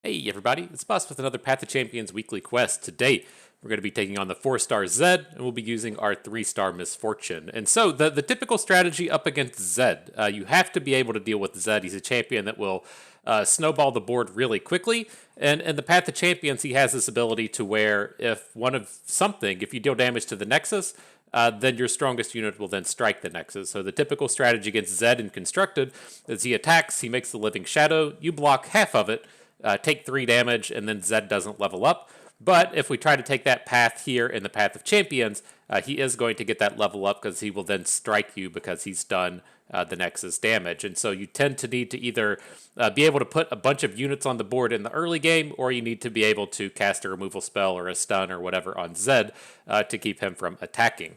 Hey everybody, it's Bus with another Path to Champions weekly quest. Today, we're going to be taking on the 4-star Zed, and we'll be using our 3-star Misfortune. And so, the typical strategy up against Zed, you have to be able to deal with Zed. He's a champion that will snowball the board really quickly. And in the Path to Champions, he has this ability to where if you deal damage to the Nexus, then your strongest unit will then strike the Nexus. So the typical strategy against Zed in Constructed is he attacks, he makes the Living Shadow, you block half of it, take 3 damage, and then Zed doesn't level up. But if we try to take that path here in the Path of Champions, he is going to get that level up because he will then strike you because he's done the Nexus damage. And so you tend to need to either be able to put a bunch of units on the board in the early game, or you need to be able to cast a removal spell or a stun or whatever on Zed to keep him from attacking.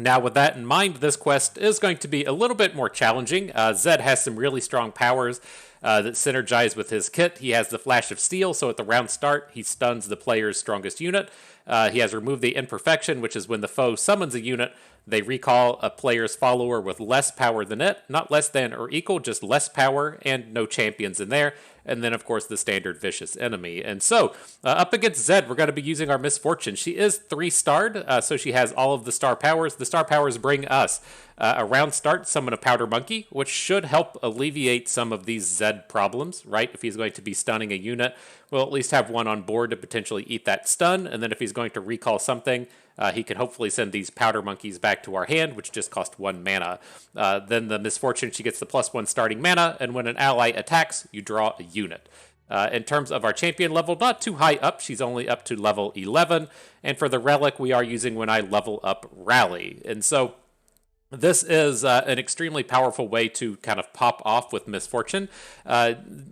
Now, with that in mind, this quest is going to be a little bit more challenging. Zed has some really strong powers that synergize with his kit. He has the Flash of Steel, so at the round start, he stuns the player's strongest unit. He has removed the Imperfection, which is when the foe summons a unit, they recall a player's follower with less power than it, not less than or equal, just less power, and no champions in there. And then, of course, the standard vicious enemy. And so, up against Zed, we're going to be using our Misfortune. She is 3-starred, so she has all of the star powers. The star powers bring us a round start, summon a Powder Monkey, which should help alleviate some of these Zed problems, right? If he's going to be stunning a unit, we'll at least have one on board to potentially eat that stun. And then if he's going to recall something, he can hopefully send these Powder Monkeys back to our hand, which just cost 1 mana. Then the Misfortune, she gets the +1 starting mana, and when an ally attacks, you draw a unit. In terms of our champion level, not too high up. She's only up to level 11. And for the relic, we are using when I level up Rally. And so this is an extremely powerful way to kind of pop off with Misfortune.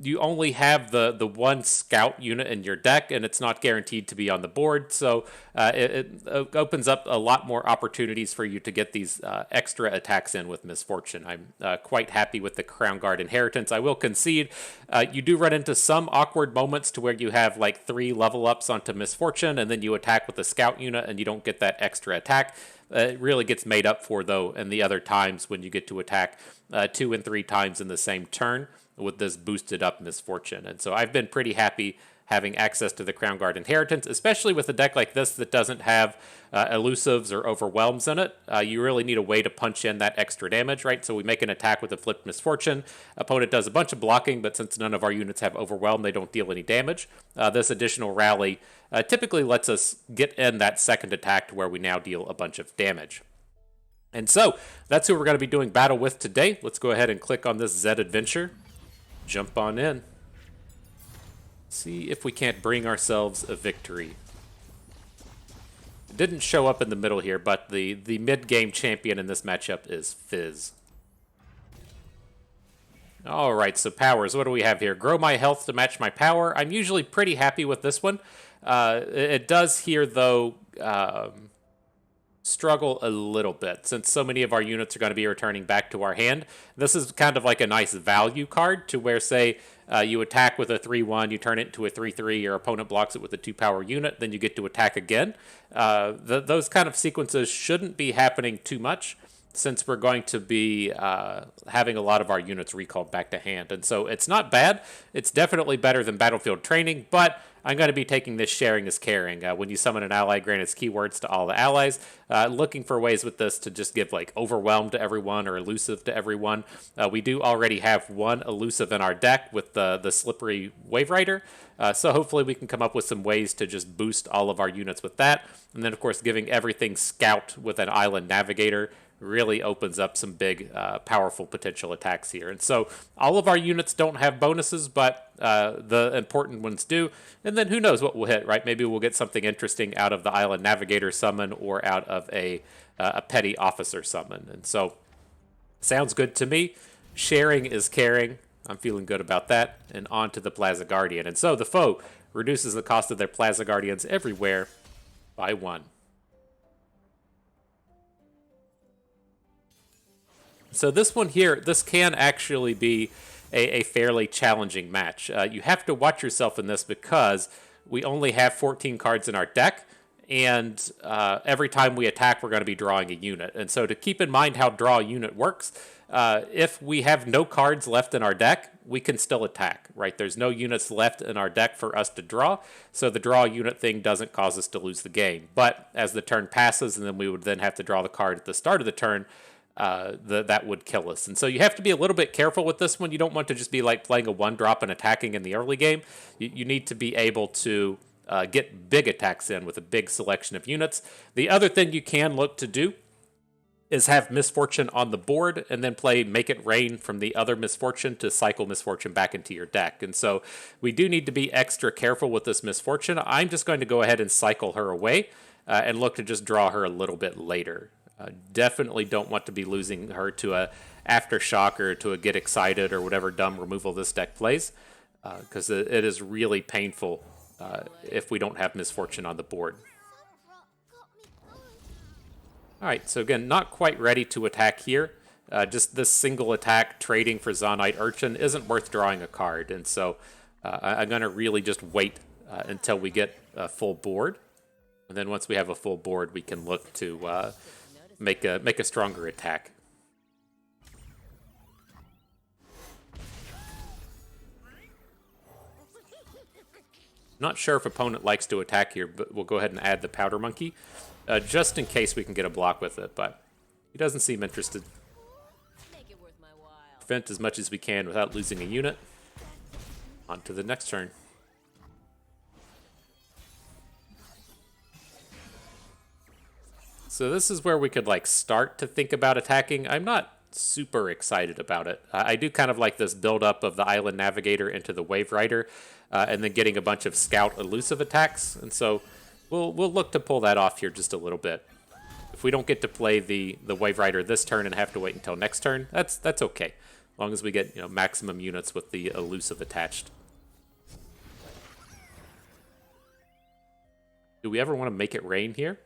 You only have the one scout unit in your deck, and it's not guaranteed to be on the board, so it opens up a lot more opportunities for you to get these extra attacks in with Misfortune. I'm quite happy with the Crown Guard Inheritance. I will concede you do run into some awkward moments to where you have like 3 level ups onto Misfortune, and then you attack with a scout unit, and you don't get that extra attack. It really gets made up for, though, in the other times when you get to attack 2 and 3 times in the same turn with this boosted up Misfortune. And so I've been pretty happy having access to the Crown Guard Inheritance, especially with a deck like this that doesn't have elusives or overwhelms in it. You really need a way to punch in that extra damage, right? So we make an attack with a flipped Misfortune. Opponent does a bunch of blocking, but since none of our units have overwhelm, they don't deal any damage. This additional rally typically lets us get in that second attack to where we now deal a bunch of damage. And so that's who we're going to be doing battle with today. Let's go ahead and click on this Zed adventure. Jump on in. See if we can't bring ourselves a victory. It didn't show up in the middle here, but the mid-game champion in this matchup is Fizz. Alright, so powers. What do we have here? Grow my health to match my power. I'm usually pretty happy with this one. It does here, though, struggle a little bit since so many of our units are going to be returning back to our hand. This is kind of like a nice value card to where, say, you attack with a 3-1, you turn it into a 3-3, your opponent blocks it with a 2-power unit, then you get to attack again. Those kind of sequences shouldn't be happening too much since we're going to be having a lot of our units recalled back to hand. And so it's not bad. It's definitely better than Battlefield Training, but I'm going to be taking this sharing is caring. When you summon an ally, grant its keywords to all the allies. Looking for ways with this to just give like overwhelm to everyone or elusive to everyone. We do already have one elusive in our deck with the slippery Wave Rider. So hopefully we can come up with some ways to just boost all of our units with that. And then, of course, giving everything scout with an Island Navigator really opens up some big, powerful potential attacks here. And so all of our units don't have bonuses, but the important ones do. And then who knows what we'll hit, right? Maybe we'll get something interesting out of the Island Navigator summon or out of a petty officer summon. And so sounds good to me. Sharing is caring. I'm feeling good about that. And on to the Plaza Guardian. And so the foe reduces the cost of their Plaza Guardians everywhere by 1. So this one here, this can actually be a fairly challenging match. You have to watch yourself in this because we only have 14 cards in our deck, and every time we attack, we're going to be drawing a unit. And so to keep in mind how draw a unit works, if we have no cards left in our deck, we can still attack, right? There's no units left in our deck for us to draw, so the draw unit thing doesn't cause us to lose the game. But as the turn passes, and then we would then have to draw the card at the start of the turn, that would kill us. And so you have to be a little bit careful with this one. You don't want to just be like playing a 1-drop and attacking in the early game. You need to be able to get big attacks in with a big selection of units. The other thing you can look to do is have Misfortune on the board and then play Make It Rain from the other Misfortune to cycle Misfortune back into your deck. And so we do need to be extra careful with this Misfortune. I'm just going to go ahead and cycle her away and look to just draw her a little bit later. Definitely don't want to be losing her to a Aftershock or to a Get Excited or whatever dumb removal this deck plays, because it is really painful if we don't have Misfortune on the board. Alright, so again, not quite ready to attack here. Just this single attack trading for Zonite Urchin isn't worth drawing a card, and so I'm going to really just wait until we get a full board. And then once we have a full board, we can look to make a stronger attack. Not sure if opponent likes to attack here, but we'll go ahead and add the Powder Monkey, just in case we can get a block with it, but he doesn't seem interested. Prevent as much as we can without losing a unit. On to the next turn. So this is where we could like start to think about attacking. I'm not super excited about it. I do kind of like this build-up of the Island Navigator into the Wave Rider, and then getting a bunch of Scout elusive attacks, and so we'll look to pull that off here just a little bit. If we don't get to play the Wave Rider this turn and have to wait until next turn, that's okay, as long as we get maximum units with the elusive attached. Do we ever want to Make It Rain here?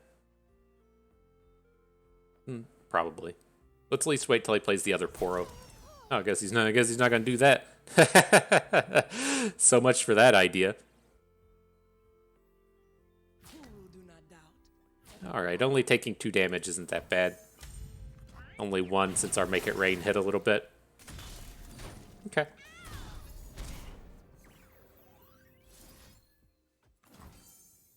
Probably. Let's at least wait till he plays the other Poro. Oh, I guess he's not going to do that. So much for that idea. Alright, only taking 2 damage isn't that bad. Only 1 since our Make It Rain hit a little bit. Okay.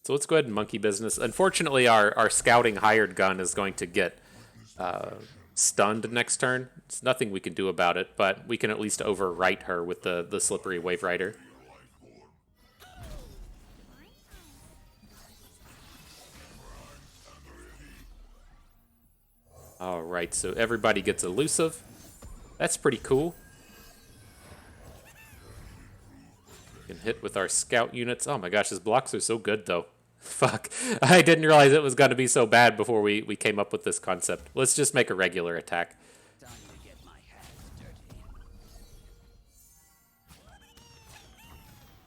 So let's go ahead and monkey business. Unfortunately, our scouting hired gun is going to get stunned next turn. It's nothing we can do about it, but we can at least overwrite her with the Slippery Wave Rider. Alright, so everybody gets elusive. That's pretty cool. We can hit with our scout units. Oh my gosh, his blocks are so good though. Fuck. I didn't realize it was going to be so bad before we came up with this concept. Let's just make a regular attack.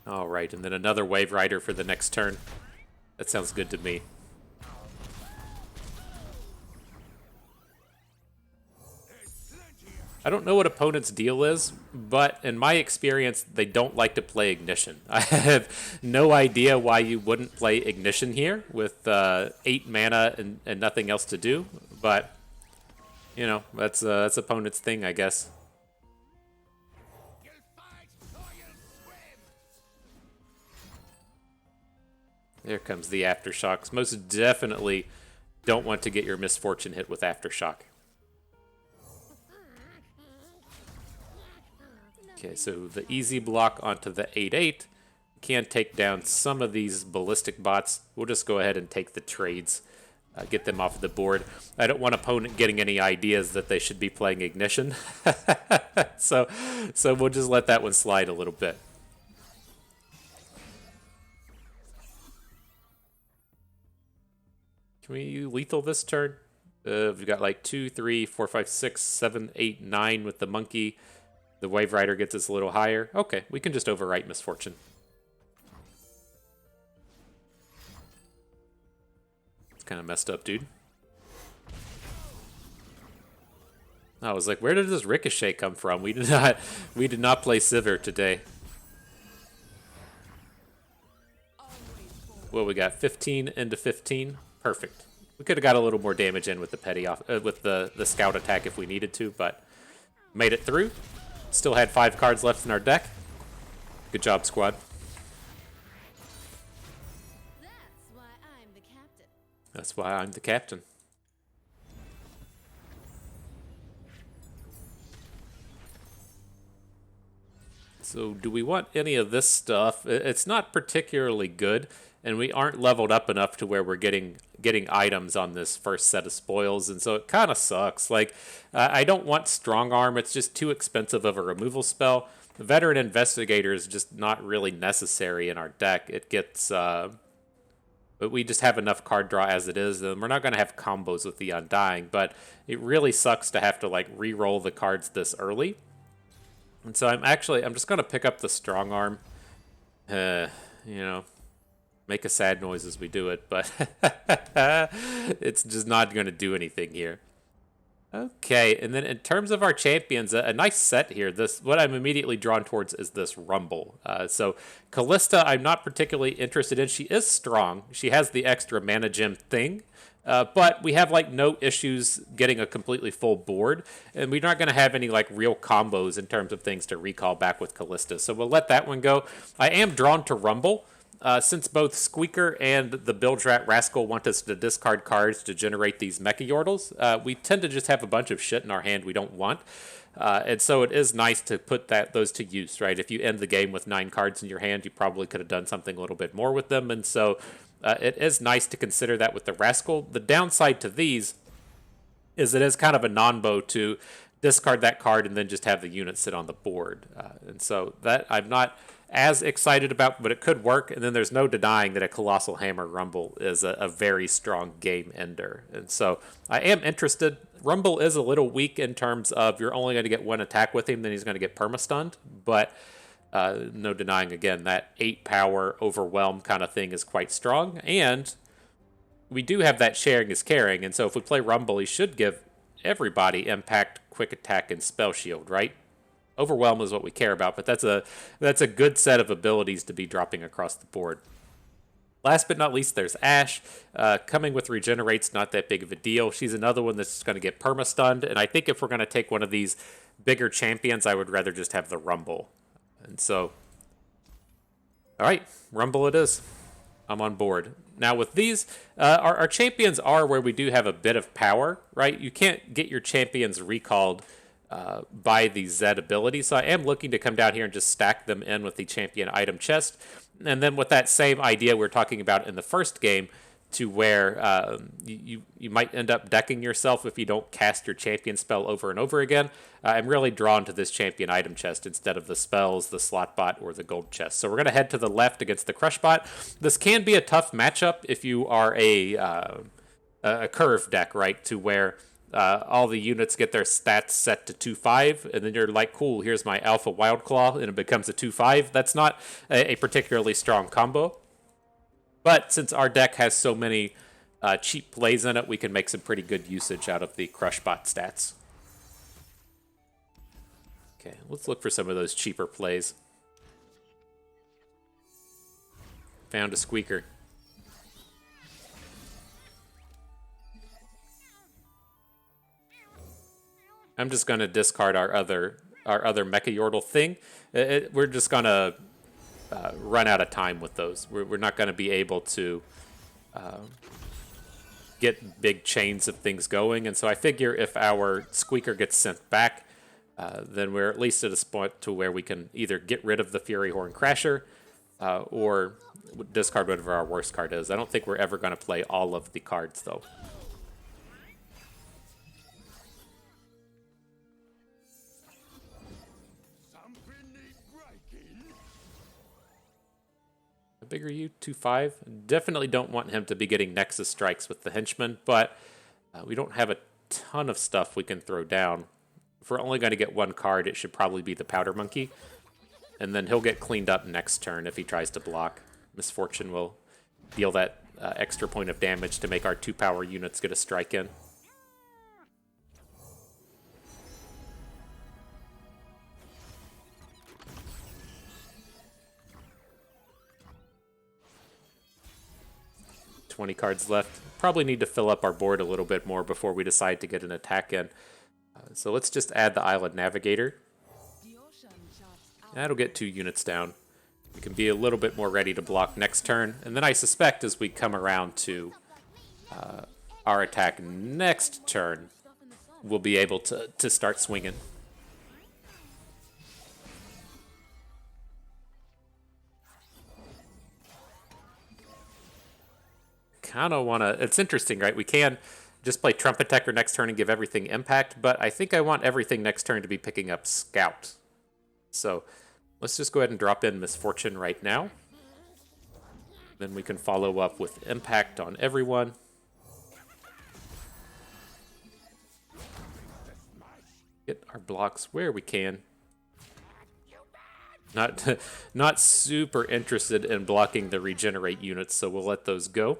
Alright, and then another Wave Rider for the next turn. That sounds good to me. I don't know what opponent's deal is, but in my experience, they don't like to play Ignition. I have no idea why you wouldn't play Ignition here with 8 mana and nothing else to do, but, that's opponent's thing, I guess. There comes the Aftershocks. Most definitely don't want to get your Misfortune hit with Aftershock. Okay, so the easy block onto the 8/8 can take down some of these ballistic bots. We'll just go ahead and take the trades, get them off the board. I don't want opponent getting any ideas that they should be playing Ignition. so we'll just let that one slide a little bit. Can we lethal this turn? We've got like 2, 3, 4, 5, 6, 7, 8, 9 with the monkey. The Wave Rider gets us a little higher. Okay, we can just overwrite Misfortune. It's kind of messed up, dude. I was like, where did this Ricochet come from? We did not play Sivir today. Well, we got 15 into 15. Perfect. We could have got a little more damage in with the petty off with the scout attack if we needed to, but Made it through. Still had 5 cards left in our deck. Good job, squad. That's why I'm the captain. That's why I'm the captain. So do we want any of this stuff? It's not particularly good, and we aren't leveled up enough to where we're getting items on this first set of spoils, and so it kind of sucks. Like, I don't want Strong Arm. It's just too expensive of a removal spell. The Veteran Investigator is just not really necessary in our deck. It gets... but we just have enough card draw as it is, and we're not going to have combos with the Undying, but it really sucks to have to, like, re-roll the cards this early. And so I'm just going to pick up the Strong Arm. You know, make a sad noise as we do it, but it's just not going to do anything here. Okay, and then in terms of our champions, a nice set here. What I'm immediately drawn towards is this Rumble. So Callista, I'm not particularly interested in. She is strong. She has the extra mana gem thing. But we have, like, no issues getting a completely full board, and we're not going to have any, like, real combos in terms of things to recall back with Callista, so we'll let that one go. I am drawn to Rumble, since both Squeaker and the Bilge-Rat Rascal want us to discard cards to generate these Mecha Yordles. We tend to just have a bunch of shit in our hand we don't want, and so it is nice to put those to use, right? If you end the game with 9 cards in your hand, you probably could have done something a little bit more with them, and so... it is nice to consider that with the Rascal. The downside to these is it is kind of a non-bow to discard that card and then just have the unit sit on the board. And so that I'm not as excited about, but it could work. And then there's no denying that a Colossal Hammer Rumble is a very strong game ender. And so I am interested. Rumble is a little weak in terms of you're only going to get 1 attack with him, then he's going to get perma-stunned. But... no denying, again, that 8 power overwhelm kind of thing is quite strong. And we do have that sharing is caring. And so if we play Rumble, he should give everybody impact, quick attack, and spell shield, right? Overwhelm is what we care about, but that's a good set of abilities to be dropping across the board. Last but not least, there's Ash. Coming with Regenerate's not that big of a deal. She's another one that's going to get perma-stunned. And I think if we're going to take one of these bigger champions, I would rather just have the Rumble. And so, all right, Rumble it is. I'm on board. Now with these, our champions are where we do have a bit of power, right? You can't get your champions recalled by the Zed ability, so I am looking to come down here and just stack them in with the champion item chest. And then with that same idea we were talking about in the first game, to where you might end up decking yourself if you don't cast your champion spell over and over again. I'm really drawn to this champion item chest instead of the spells, the slot bot, or the gold chest. So we're going to head to the left against the crush bot. This can be a tough matchup if you are a curve deck, right, to where all the units get their stats set to 2-5, and then you're like, cool, here's my Alpha Wild Claw, and it becomes a 2-5. That's not a particularly strong combo. But since our deck has so many cheap plays in it, we can make some pretty good usage out of the Crushbot stats. Okay, let's look for some of those cheaper plays. Found a Squeaker. I'm just going to discard our other Mecha Yordle thing. We're just going to run out of time with those. We're not going to be able to get big chains of things going, and so I figure if our Squeaker gets sent back, then we're at least at a spot to where we can either get rid of the Fury Horn Crasher or discard whatever our worst card is. I don't think we're ever going to play all of the cards, though. How big are you? 2-5? Definitely don't want him to be getting Nexus strikes with the Henchman, but we don't have a ton of stuff we can throw down. If we're only going to get 1 card, it should probably be the Powder Monkey. And then he'll get cleaned up next turn if he tries to block. Misfortune will deal that extra point of damage to make our 2-power units get a strike in. $20 cards left. Probably need to fill up our board a little bit more before we decide to get an attack in. So let's just add the Island Navigator. That'll get 2 units down. We can be a little bit more ready to block next turn. And then I suspect as we come around to our attack next turn, we'll be able to start swinging. Kind of want to... It's interesting, right? We can just play Trumpet Decker next turn and give everything impact, but I think I want everything next turn to be picking up Scout. So let's just go ahead and drop in Misfortune right now. Then we can follow up with impact on everyone. Get our blocks where we can. Not super interested in blocking the regenerate units, so we'll let those go.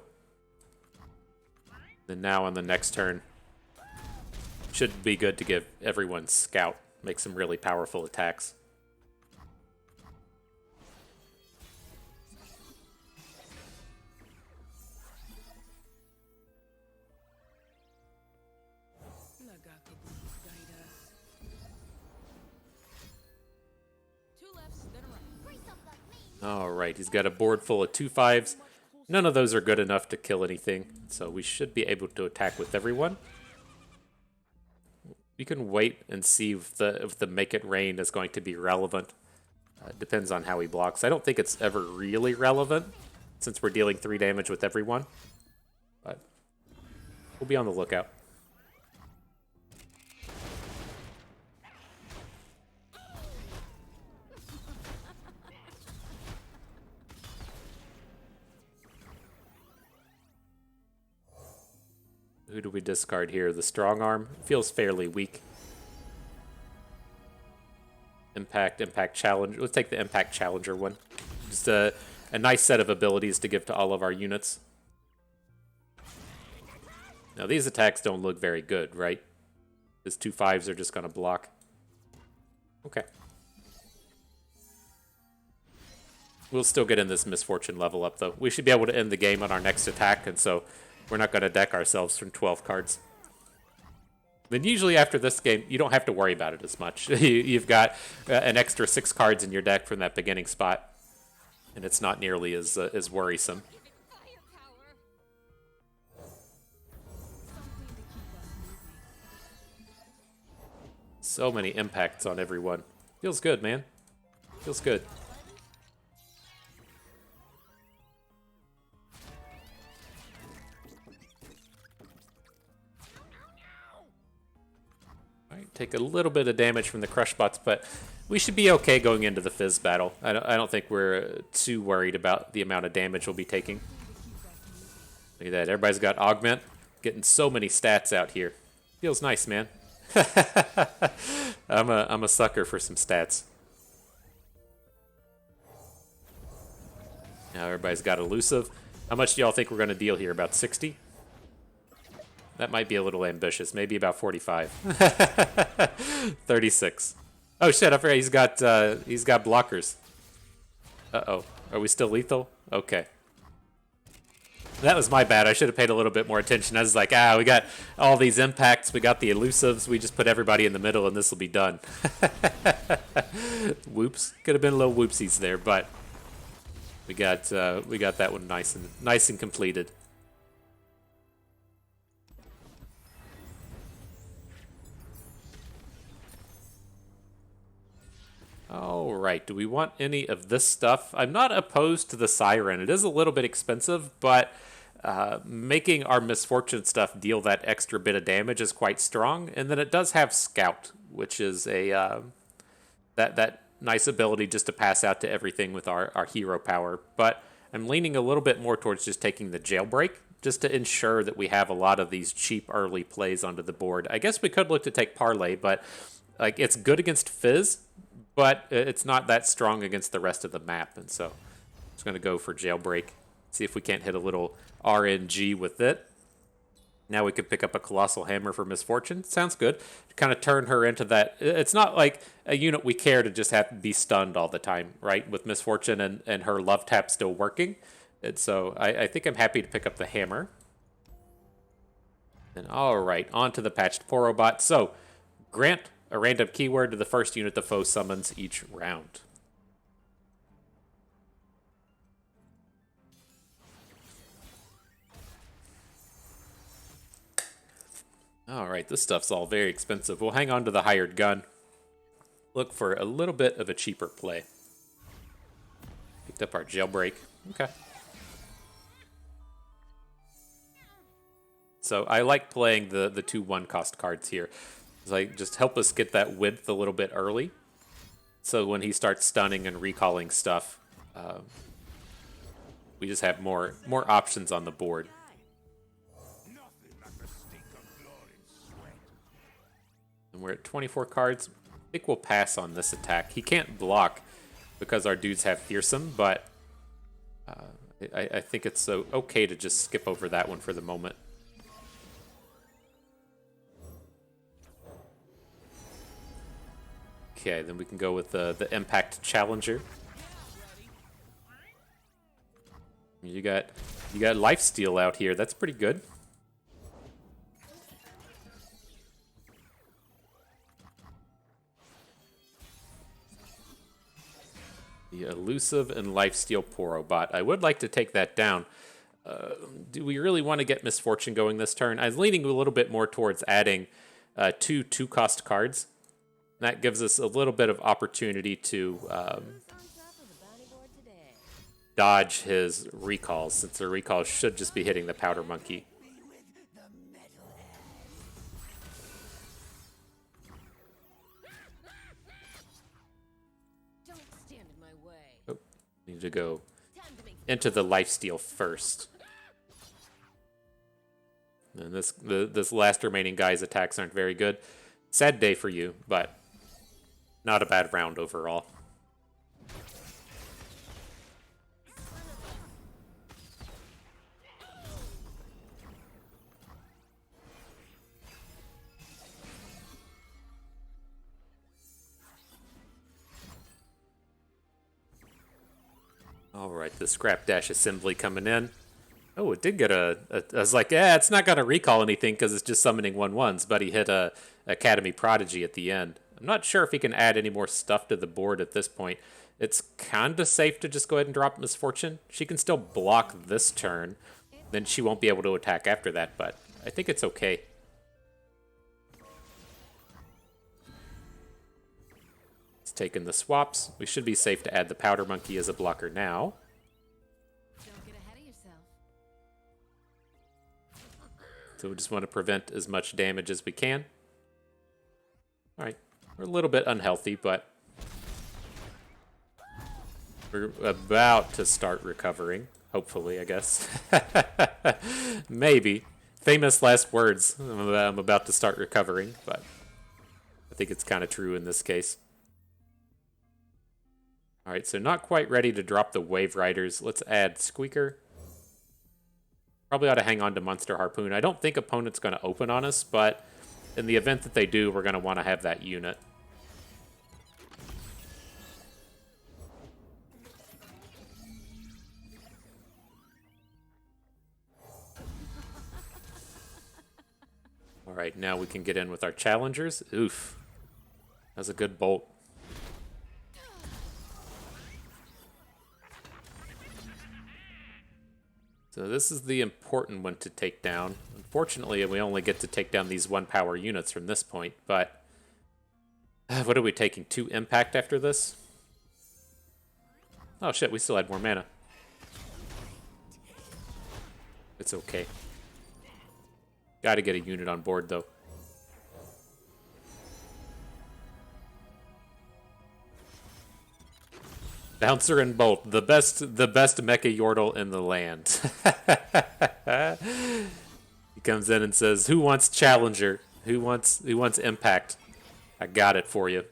Then now on the next turn, should be good to give everyone Scout. Make some really powerful attacks. Alright, he's got a board full of 2/5s. None of those are good enough to kill anything, so we should be able to attack with everyone. We can wait and see if the Make It Rain is going to be relevant. Depends on how he blocks. I don't think it's ever really relevant, since we're dealing 3 damage with everyone. But we'll be on the lookout. Who do we discard here? The Strong Arm feels fairly weak. Impact Challenge. Let's take the Impact Challenger one. Just a nice set of abilities to give to all of our units. Now these attacks don't look very good, right? These 2/5s are just going to block. Okay. We'll still get in this Misfortune level up, though. We should be able to end the game on our next attack, and so we're not going to deck ourselves from 12 cards. Then usually after this game, you don't have to worry about it as much. You've got an extra 6 cards in your deck from that beginning spot, and it's not nearly as worrisome. So many impacts on everyone. Feels good, man. Feels good. Take a little bit of damage from the crush bots, but we should be okay going into the Fizz battle. I don't think we're too worried about the amount of damage we'll be taking. Look at that. Everybody's got Augment. Getting so many stats out here. Feels nice, man. I'm a sucker for some stats. Now everybody's got Elusive. How much do y'all think we're going to deal here? About 60? That might be a little ambitious. Maybe about 45. 36. Oh shit! I forgot he's got blockers. Uh-oh. Are we still lethal? Okay. That was my bad. I should have paid a little bit more attention. I was like, we got all these impacts. We got the elusives. We just put everybody in the middle, and this will be done. Whoops. Could have been a little whoopsies there, but we got that one nice and completed. All right, do we want any of this stuff? I'm not opposed to the Siren. It is a little bit expensive, but making our Misfortune stuff deal that extra bit of damage is quite strong. And then it does have Scout, which is a that nice ability just to pass out to everything with our hero power. But I'm leaning a little bit more towards just taking the Jailbreak, just to ensure that we have a lot of these cheap early plays onto the board. I guess we could look to take Parlay, but like it's good against Fizz, but it's not that strong against the rest of the map. And so I'm just going to go for Jailbreak. See if we can't hit a little RNG with it. Now we could pick up a Colossal Hammer for Misfortune. Sounds good. Kind of turn her into that. It's not like a unit we care to just have to be stunned all the time, right? With Misfortune and her Love Tap still working. And so I think I'm happy to pick up the Hammer. And all right, on to the patched Porobot. So Grant a random keyword to the first unit the foe summons each round. Alright, this stuff's all very expensive. We'll hang on to the hired gun. Look for a little bit of a cheaper play. Picked up our jailbreak. Okay. So I like playing the two one-cost cards here. It's like, just help us get that width a little bit early. So when he starts stunning and recalling stuff, we just have more options on the board. And we're at 24 cards. I think we'll pass on this attack. He can't block because our dudes have fearsome, but I think it's okay to just skip over that one for the moment. Okay, then we can go with the Impact Challenger. You got lifesteal out here. That's pretty good. The elusive and lifesteal Porobot. I would like to take that down. Do we really want to get Misfortune going this turn? I was leaning a little bit more towards adding two-cost cards. That gives us a little bit of opportunity to dodge his recalls, since the recalls should just be hitting the Powder Monkey. Don't stand in my way. Oh, need to go into the lifesteal first. And this last remaining guy's attacks aren't very good. Sad day for you, but not a bad round overall. All right, the Scrap Dash Assembly coming in. Oh, it did get I was like, yeah, it's not going to recall anything because it's just summoning 1/1s, but he hit a Academy Prodigy at the end. I'm not sure if he can add any more stuff to the board at this point. It's kind of safe to just go ahead and drop Misfortune. She can still block this turn. Then she won't be able to attack after that, but I think it's okay. It's taking the swaps. We should be safe to add the Powder Monkey as a blocker now. Don't get ahead of yourself. So we just want to prevent as much damage as we can. All right, we're a little bit unhealthy, but we're about to start recovering. Hopefully, I guess. Maybe. Famous last words. I'm about to start recovering, but I think it's kind of true in this case. All right, so not quite ready to drop the Wave Riders. Let's add Squeaker. Probably ought to hang on to Monster Harpoon. I don't think opponent's going to open on us, but in the event that they do, we're going to want to have that unit. All right, now we can get in with our challengers. Oof. That's a good bolt. So this is the important one to take down. Unfortunately, we only get to take down these 1-power units from this point, but what are we taking? 2 impact after this? Oh shit, we still had more mana. It's okay. Gotta get a unit on board, though. Bouncer and Bolt, the best Mecha Yordle in the land. He comes in and says, "Who wants Challenger? Who wants Impact? I got it for you."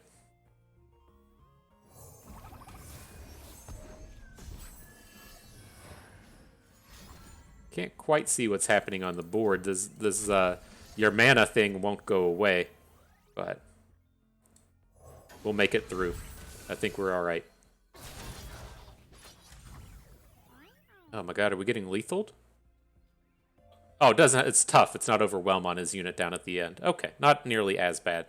Can't quite see what's happening on the board. Your mana thing won't go away, but we'll make it through. I think we're all right. Oh my god, are we getting lethaled? Oh, it doesn't. It's tough. It's not overwhelm on his unit down at the end. Okay, not nearly as bad.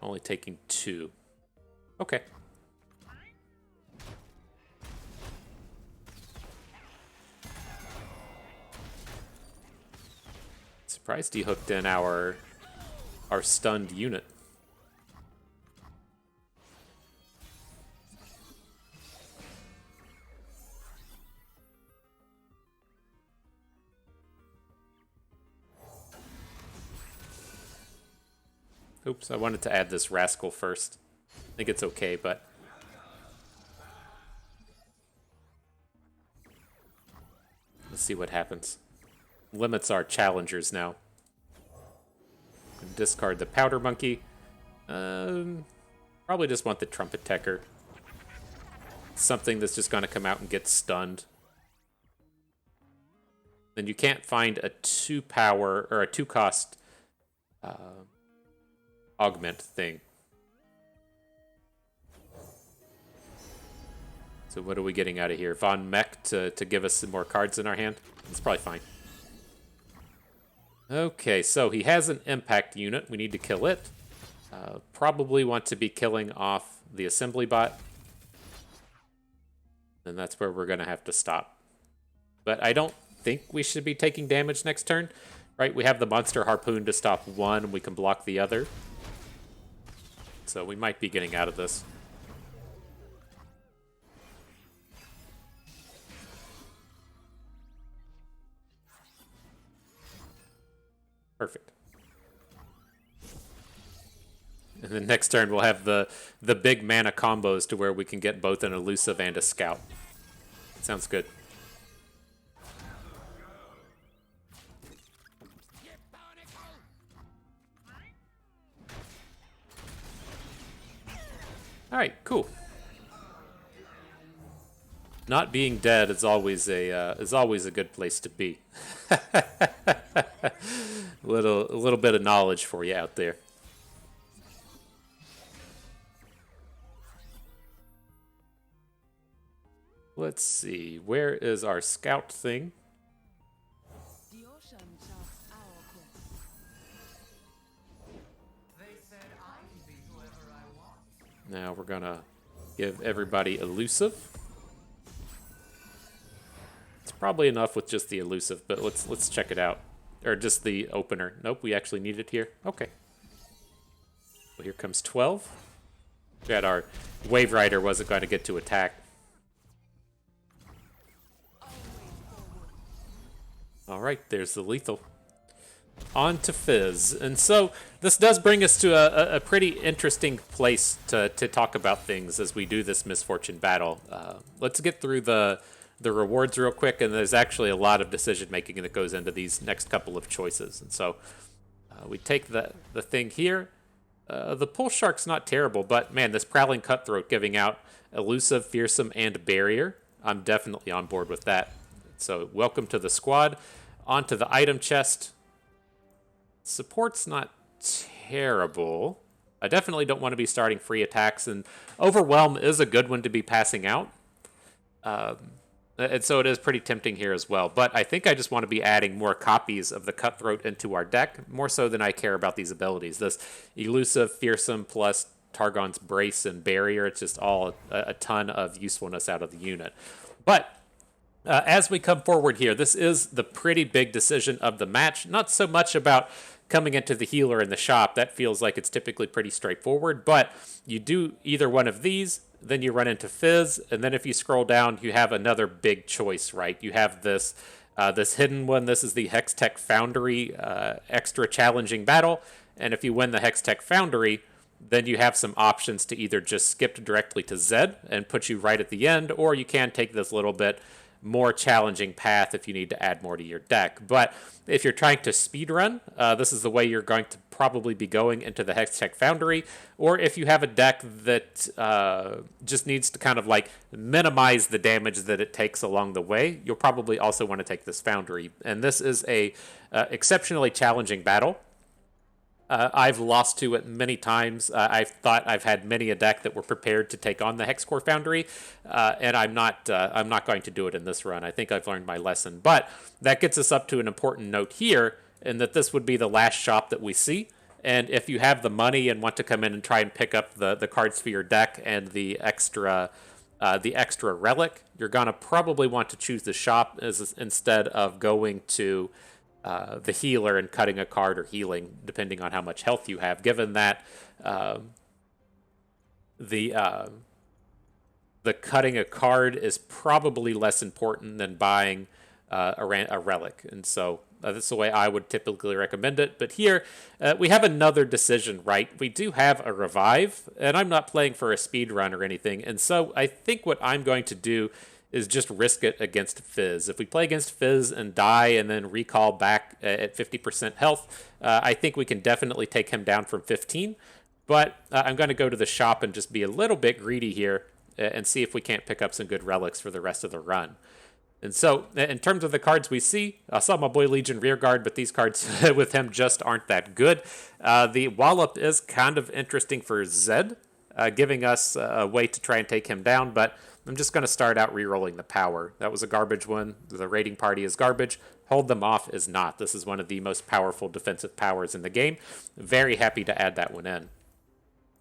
Only taking 2. Okay. Surprised he hooked in our stunned unit. Oops, I wanted to add this rascal first. I think it's okay, but... let's see what happens. Limits our challengers now. Discard the powder monkey. Probably just want the trumpet techer. Something that's just going to come out and get stunned. Then you can't find a 2-power or a 2-cost augment thing. So what are we getting out of here? Von Mech to give us some more cards in our hand? It's probably fine. Okay, so he has an impact unit. We need to kill it. Probably want to be killing off the assembly bot. And that's where we're going to have to stop. But I don't think we should be taking damage next turn. Right, we have the monster harpoon to stop one, and we can block the other. So we might be getting out of this. Perfect. And then next turn we'll have the big mana combos to where we can get both an elusive and a scout. Sounds good. All right, cool. Not being dead is always a good place to be. a little bit of knowledge for you out there. Let's see, where is our scout thing? The ocean charts our course. They said I can be whoever I want. Now we're gonna give everybody elusive. It's probably enough with just the elusive, but let's check it out. Or just the opener. Nope, we actually need it here. Okay. Well, here comes 12. We had our Wave Rider wasn't going to get to attack. All right, there's the lethal. On to Fizz. And so this does bring us to a pretty interesting place to talk about things as we do this Misfortune battle. Let's get through the rewards real quick, and there's actually a lot of decision making that goes into these next couple of choices. And so we take the thing here. The Pull Shark's not terrible, but man, this Prowling Cutthroat giving out Elusive, Fearsome, and Barrier. I'm definitely on board with that. So welcome to the squad. Onto the item chest. Support's not terrible. I definitely don't want to be starting free attacks, and Overwhelm is a good one to be passing out. And so it is pretty tempting here as well. But I think I just want to be adding more copies of the Cutthroat into our deck, more so than I care about these abilities. This Elusive, Fearsome, plus Targon's Brace and Barrier, it's just all a ton of usefulness out of the unit. But as we come forward here, this is the pretty big decision of the match. Not so much about coming into the healer in the shop. That feels like it's typically pretty straightforward. But you do either one of these, then you run into Fizz, and then if you scroll down, you have another big choice, right? You have this this hidden one. This is the Hextech Foundry extra challenging battle. And if you win the Hextech Foundry, then you have some options to either just skip directly to Zed and put you right at the end, or you can take this little bit more challenging path if you need to add more to your deck. But if you're trying to speedrun, this is the way you're going to probably be going into the Hextech Foundry. Or if you have a deck that just needs to kind of like minimize the damage that it takes along the way, you'll probably also want to take this Foundry. And this is a exceptionally challenging battle. I've lost to it many times. I've thought I've had many a deck that were prepared to take on the Hexcore Foundry, and I'm not going to do it in this run. I think I've learned my lesson. But that gets us up to an important note here, in that this would be the last shop that we see, And if you have the money and want to come in and try and pick up the cards for your deck and the extra relic, you're gonna probably want to choose the shop instead of going to the healer and cutting a card or healing, depending on how much health you have. Given that the cutting a card is probably less important than buying a relic, and so that's the way I would typically recommend it. But here, we have another decision, right? We do have a revive, and I'm not playing for a speed run or anything, and so I think what I'm going to do is just risk it against Fizz. If we play against Fizz and die and then recall back at 50% health, I think we can definitely take him down from 15, but I'm going to go to the shop and just be a little bit greedy here and see if we can't pick up some good relics for the rest of the run. And so, in terms of the cards we see, I saw my boy Legion Rearguard, but these cards with him just aren't that good. The Wallop is kind of interesting for Zed, giving us a way to try and take him down, but I'm just going to start out rerolling the power. That was a garbage one. The raiding party is garbage. Hold them off is not. This is one of the most powerful defensive powers in the game. Very happy to add that one in.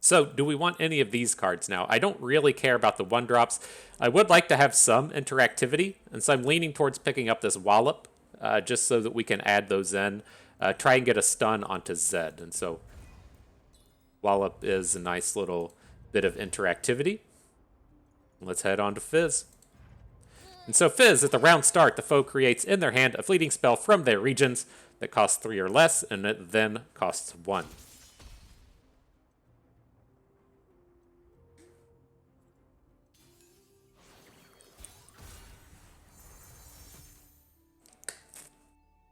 So, do we want any of these cards now? I don't really care about the 1-drops. I would like to have some interactivity, and so I'm leaning towards picking up this Wallop, just so that we can add those in. Try and get a stun onto Zed. And so, Wallop is a nice little bit of interactivity. Let's head on to Fizz. And so Fizz, at the round start, the foe creates in their hand a fleeting spell from their regions that costs 3 or less, and it then costs 1.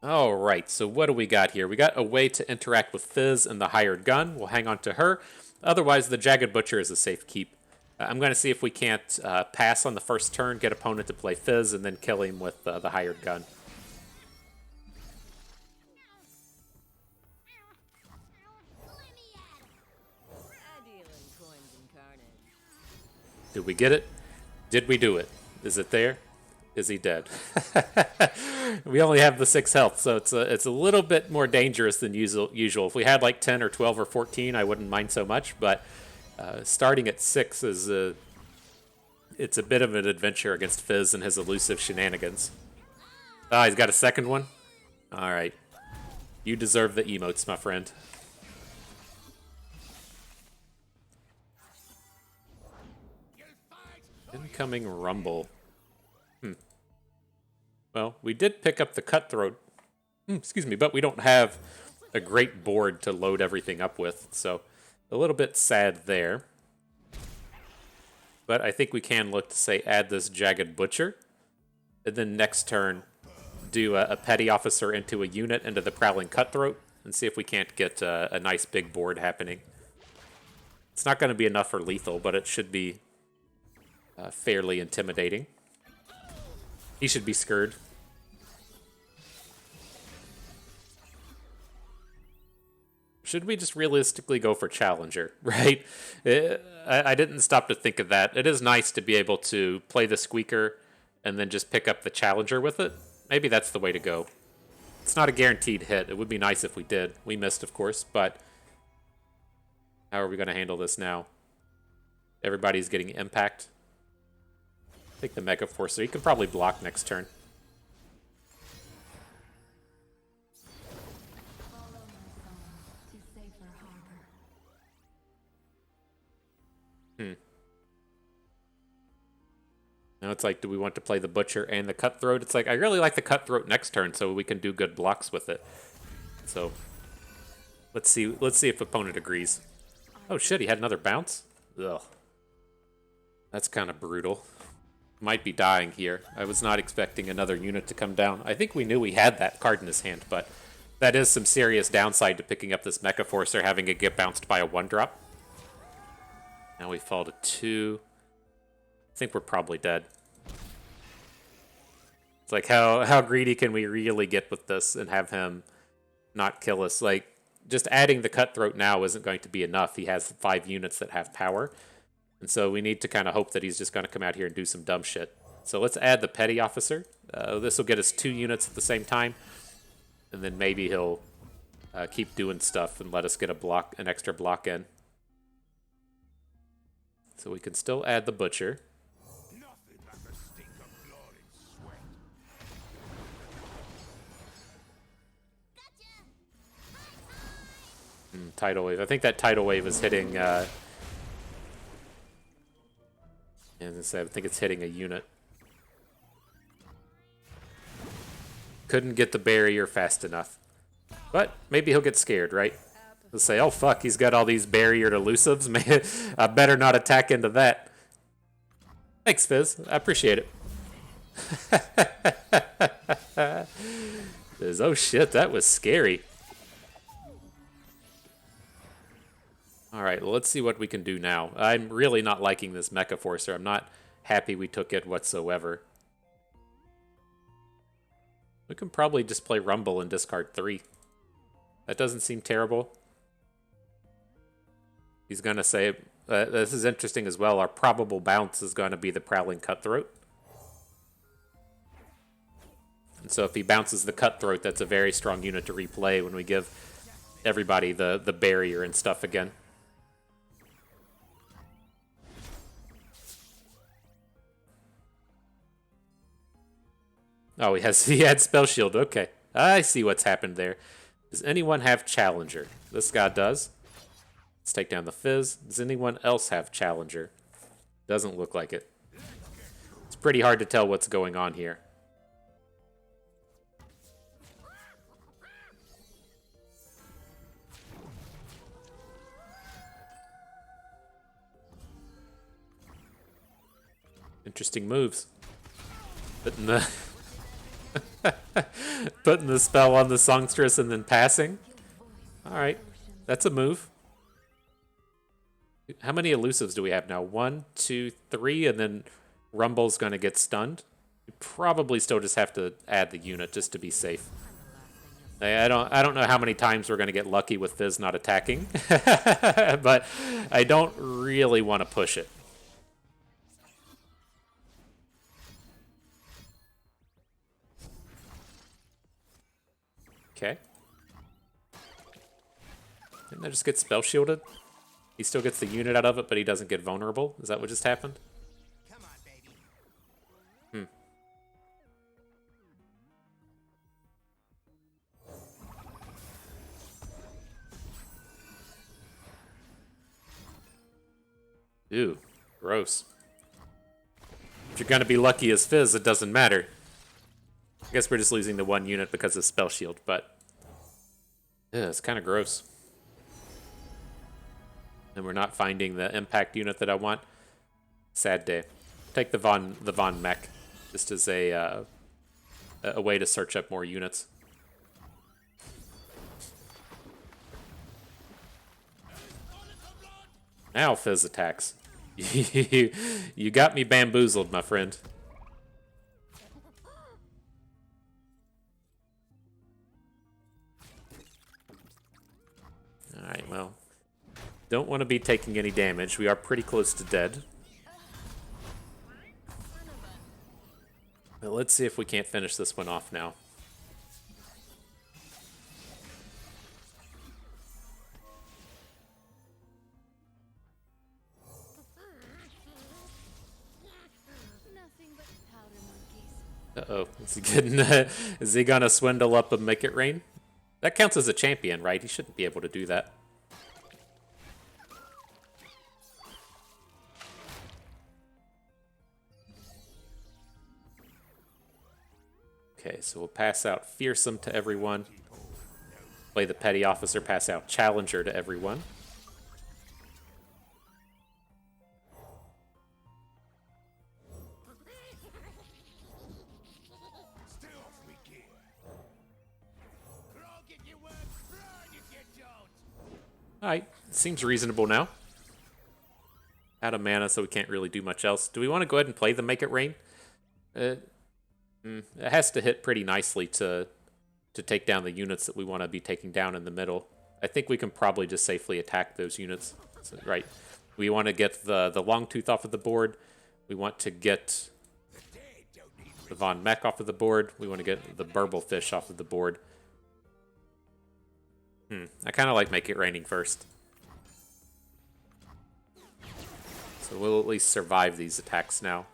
All right, so what do we got here? We got a way to interact with Fizz and the hired gun. We'll hang on to her. Otherwise, the Jagged Butcher is a safe keep. I'm going to see if we can't pass on the first turn, get opponent to play Fizz, and then kill him with the hired gun. Did we get it? Did we do it? Is it there? Is he dead? We only have the 6 health, so it's a little bit more dangerous than usual. If we had like 10 or 12 or 14, I wouldn't mind so much, but starting at 6 is it's a bit of an adventure against Fizz and his elusive shenanigans. Ah, he's got a second one? Alright. You deserve the emotes, my friend. Incoming Rumble. Well, we did pick up the Cutthroat. Excuse me, but we don't have a great board to load everything up with, so a little bit sad there. But I think we can look to say add this Jagged Butcher, and then next turn do a Petty Officer into a unit into the Prowling Cutthroat, and see if we can't get a nice big board happening. It's not going to be enough for lethal, but it should be fairly intimidating. He should be scared. Should we just realistically go for Challenger, right? I didn't stop to think of that. It is nice to be able to play the Squeaker and then just pick up the Challenger with it. Maybe that's the way to go. It's not a guaranteed hit. It would be nice if we did. We missed, of course, but how are we going to handle this now? Everybody's getting impact. Take the Mega Forcer. He can probably block next turn. Now it's like, do we want to play the Butcher and the Cutthroat? It's like, I really like the Cutthroat next turn so we can do good blocks with it. So, let's see if opponent agrees. Oh shit, he had another bounce? Ugh. That's kind of brutal. Might be dying here. I was not expecting another unit to come down. I think we knew he had that card in his hand, but that is some serious downside to picking up this Mecha Forcer, having it get bounced by a 1-drop. Now we fall to 2. I think we're probably dead. It's like, how greedy can we really get with this and have him not kill us? Like, just adding the Cutthroat now isn't going to be enough. He has 5 units that have power. And so we need to kind of hope that he's just going to come out here and do some dumb shit. So let's add the Petty Officer. This will get us 2 units at the same time. And then maybe he'll keep doing stuff and let us get an extra block in. So we can still add the Butcher. Tidal Wave. I think that Tidal Wave is hitting... I think it's hitting a unit. Couldn't get the barrier fast enough. But maybe he'll get scared, right? He'll say, oh fuck, he's got all these barriered elusives. Man, I better not attack into that. Thanks, Fizz. I appreciate it. Fizz, oh shit, that was scary. Alright, well, let's see what we can do now. I'm really not liking this Mecha Forcer. I'm not happy we took it whatsoever. We can probably just play Rumble and discard 3. That doesn't seem terrible. He's going to say, this is interesting as well, our probable bounce is going to be the Prowling Cutthroat. And so if he bounces the Cutthroat, that's a very strong unit to replay when we give everybody the barrier and stuff again. Oh, he had Spell Shield. Okay. I see what's happened there. Does anyone have Challenger? This guy does. Let's take down the Fizz. Does anyone else have Challenger? Doesn't look like it. It's pretty hard to tell what's going on here. Interesting moves. Putting the putting the spell on the Songstress and then passing. Alright, that's a move. How many elusives do we have now? 1, 2, 3, and then Rumble's gonna get stunned. We probably still just have to add the unit just to be safe. I don't know how many times we're gonna get lucky with Fizz not attacking, but I don't really want to push it. Okay. Didn't I just get spell shielded? He still gets the unit out of it, but he doesn't get vulnerable. Is that what just happened? Come on, baby. Ew, gross. If you're gonna be lucky as Fizz, it doesn't matter. I guess we're just losing the 1 unit because of spell shield, but yeah, it's kind of gross. And we're not finding the impact unit that I want. Sad day. Take the Von Mech just as a way to search up more units. Now Fizz attacks. You got me bamboozled, my friend. Alright, well. Don't want to be taking any damage. We are pretty close to dead. But let's see if we can't finish this one off now. Nothing but powder monkeys. Uh-oh. Is he getting, is he gonna swindle up a Make It Rain? That counts as a champion, right? He shouldn't be able to do that. Okay, so we'll pass out Fearsome to everyone. Play the Petty Officer, pass out Challenger to everyone. Alright, seems reasonable now. Out of mana, so we can't really do much else. Do we want to go ahead and play the Make It Rain? It has to hit pretty nicely to take down the units that we want to be taking down in the middle. I think we can probably just safely attack those units. So, right. We want to get the Longtooth off of the board. We want to get the Von Mech off of the board. We want to get the Burblefish off of the board. I kind of like make it raining first. So we'll at least survive these attacks now.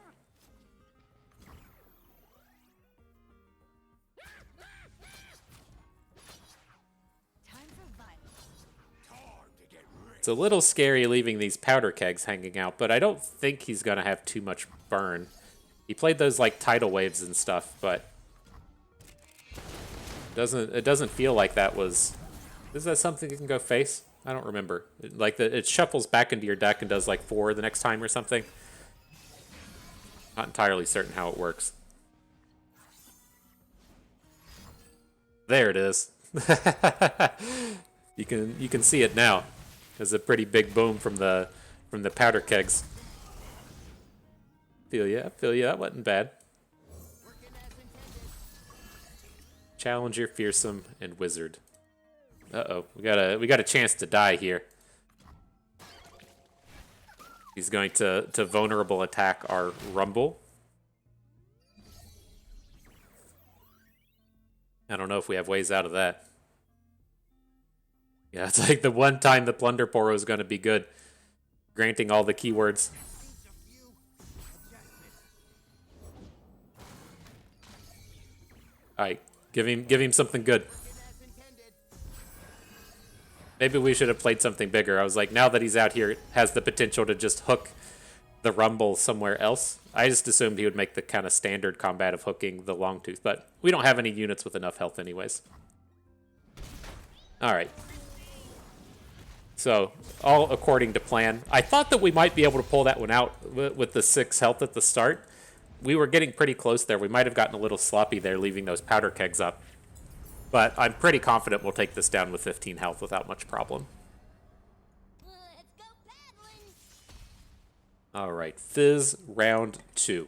It's a little scary leaving these powder kegs hanging out, but I don't think he's going to have too much burn. He played those like tidal waves and stuff, but it doesn't feel like that was... Is that something you can go face? I don't remember. It shuffles back into your deck and does like 4 the next time or something. Not entirely certain how it works. There it is. You can see it now. There's a pretty big boom from the powder kegs. Feel ya. That wasn't bad. Challenger, fearsome, and wizard. Uh-oh, we got a chance to die here. He's going to vulnerable attack our Rumble. I don't know if we have ways out of that. Yeah, it's like the one time the Plunder Poro is going to be good. Granting all the keywords. Alright, give him something good. Maybe we should have played something bigger. I was like, now that he's out here, it has the potential to just hook the Rumble somewhere else. I just assumed he would make the kind of standard combat of hooking the Longtooth, but we don't have any units with enough health anyways. Alright. So, all according to plan. I thought that we might be able to pull that one out with the 6 health at the start. We were getting pretty close there. We might have gotten a little sloppy there, leaving those powder kegs up. But I'm pretty confident we'll take this down with 15 health without much problem. Let's go paddling. Alright, Fizz round 2.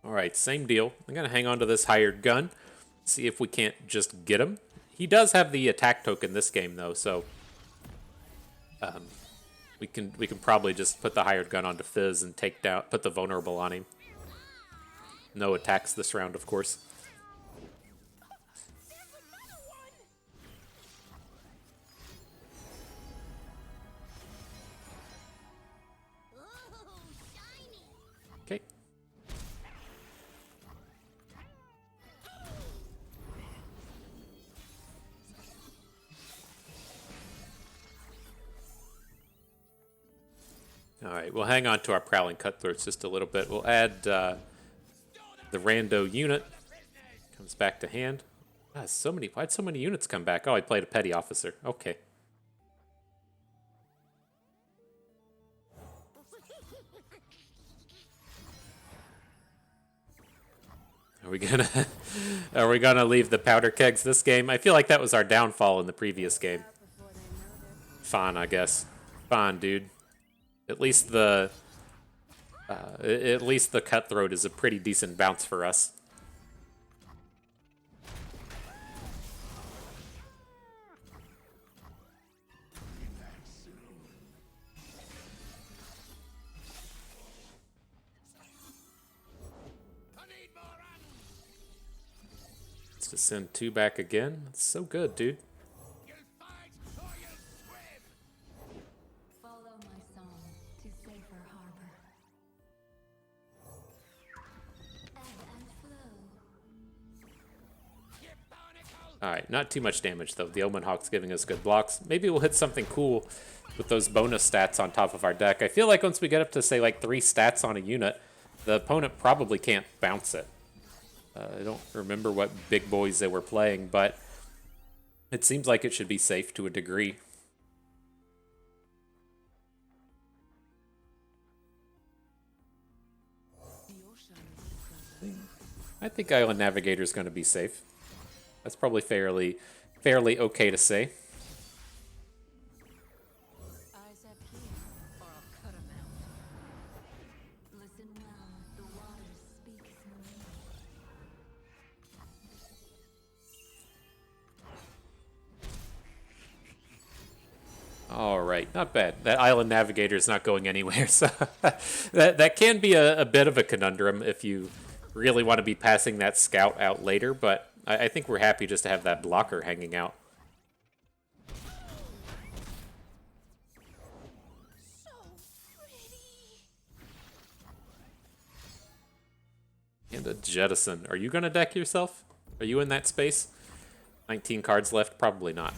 Alright, same deal. I'm going to hang on to this hired gun. See if we can't just get him. He does have the attack token this game, though, so... we can probably just put the hired gun onto Fizz and put the vulnerable on him. No attacks this round, of course. Okay. Alright, we'll hang on to our Prowling Cutthroats just a little bit. We'll add the rando unit. Comes back to hand. Ah, why'd so many units come back? Oh, I played a petty officer. Okay. Are we gonna leave the powder kegs this game? I feel like that was our downfall in the previous game. Fine, I guess. Fine, dude. At least the cutthroat is a pretty decent bounce for us. Let's just send 2 back again. That's so good, dude. Alright, not too much damage, though. The Omen Hawk's giving us good blocks. Maybe we'll hit something cool with those bonus stats on top of our deck. I feel like once we get up to, say, like 3 stats on a unit, the opponent probably can't bounce it. I don't remember what big boys they were playing, but it seems like it should be safe to a degree. I think Island Navigator is going to be safe. That's probably fairly okay to say. Eyes up here, or I'll cut 'em out. Listen well, the waters speak through me. All right, not bad. That Island Navigator is not going anywhere, so that can be a bit of a conundrum if you really want to be passing that scout out later, but I think we're happy just to have that blocker hanging out. So pretty. And a jettison. Are you going to deck yourself? Are you in that space? 19 cards left? Probably not.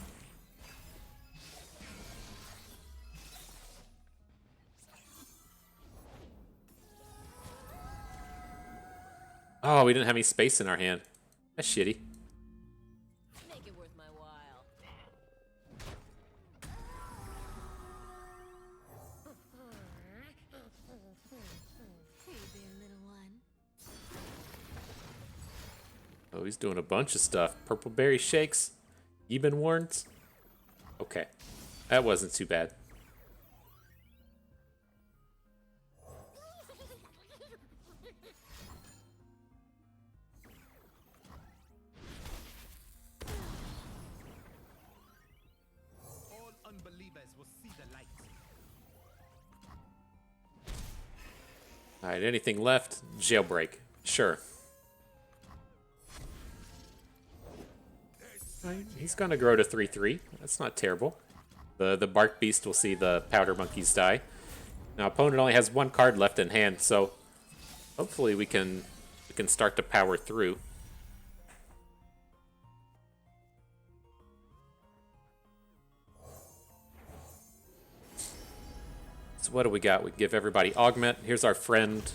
Oh, we didn't have any space in our hand. That's shitty. Make it worth my while. Hey there, little one. Oh, he's doing a bunch of stuff. Purple berry shakes. Even warns. Okay. That wasn't too bad. All unbelievers will see the light. Alright, anything left? Jailbreak. Sure. Alright, he's gonna grow to 3-3. That's not terrible. The Bark Beast will see the Powder Monkeys die. Now, opponent only has one card left in hand, so hopefully we can start to power through. So what do we got? We give everybody Augment. Here's our friend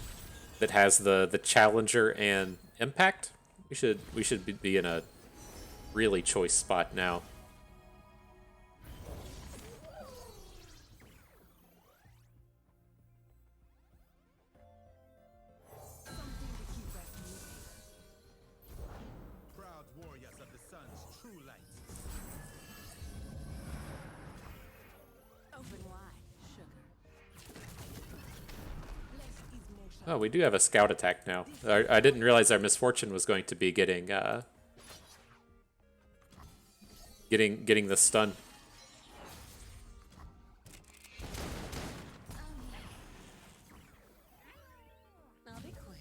that has the Challenger and Impact. We should be in a really choice spot now. Proud warriors of the sun's true light. Open wide, sugar. Oh, we do have a scout attack now. I didn't realize our misfortune was going to be getting getting the stun. I'll be quick.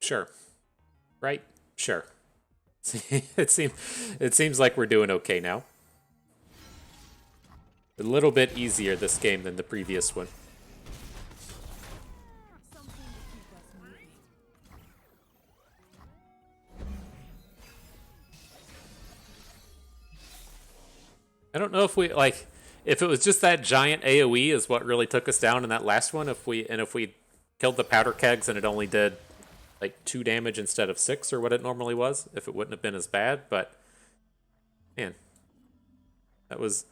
Sure. Right? Sure. it seems like we're doing okay now. A little bit easier this game than the previous one. Something to keep us moving. I don't know if if it was just that giant AoE is what really took us down in that last one. If we killed the powder kegs and it only did like 2 damage instead of 6 or what it normally was, if it wouldn't have been as bad. But man, that was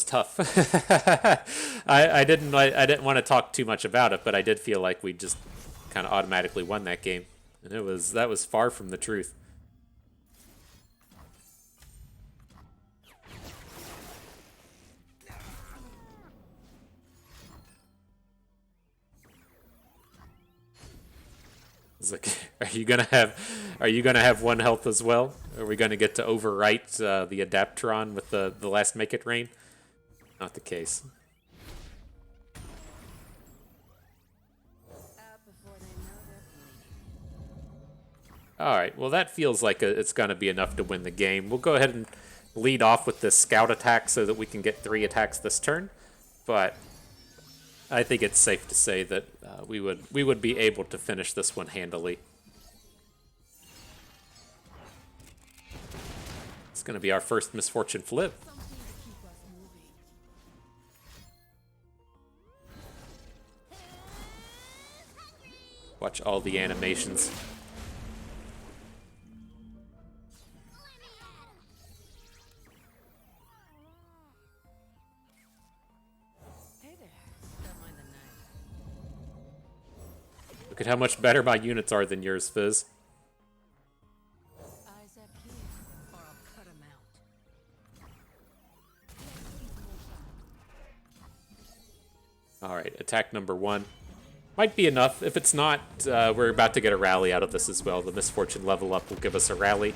tough. I didn't want to talk too much about it, but I did feel like we just kind of automatically won that game, and that was far from the truth. It's like, are you gonna have 1 health as well? Are we gonna get to overwrite the Adaptron with the last Make It Rain? Not the case. Out before they know they're bleeding. All right. Well, that feels like it's gonna be enough to win the game. We'll go ahead and lead off with this scout attack so that we can get 3 attacks this turn. But I think it's safe to say that we would be able to finish this one handily. It's going to be our first misfortune flip. Something to keep us moving. Watch all the animations. Hey there. Don't mind the knife. Look at how much better my units are than yours, Fizz. Eyes up here, or I'll cut 'em out. All right, attack number 1. Might be enough. If it's not, we're about to get a rally out of this as well. The misfortune level up will give us a rally.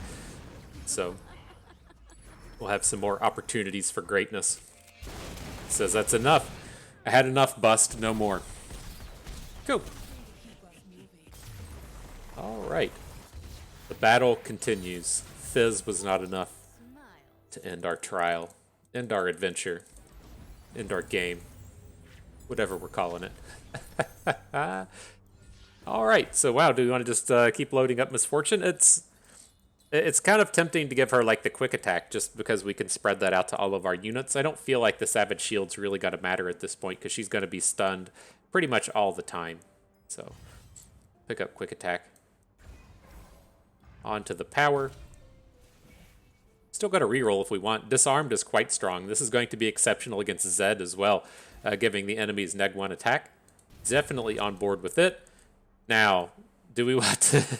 So We'll have some more opportunities for greatness. Says that's enough. I had enough, bust, no more. Go. All right. The battle continues. Fizz was not enough to end our trial, end our adventure, end our game, whatever we're calling it. All right. So wow, do we want to just keep loading up Misfortune? It's kind of tempting to give her like the quick attack just because we can spread that out to all of our units. I don't feel like the Savage Shield's really got to matter at this point because she's going to be stunned pretty much all the time. So pick up quick attack. Onto the power. Still got a reroll if we want. Disarmed is quite strong. This is going to be exceptional against Zed as well, giving the enemies neg 1 attack. Definitely on board with it. Now, do we want to...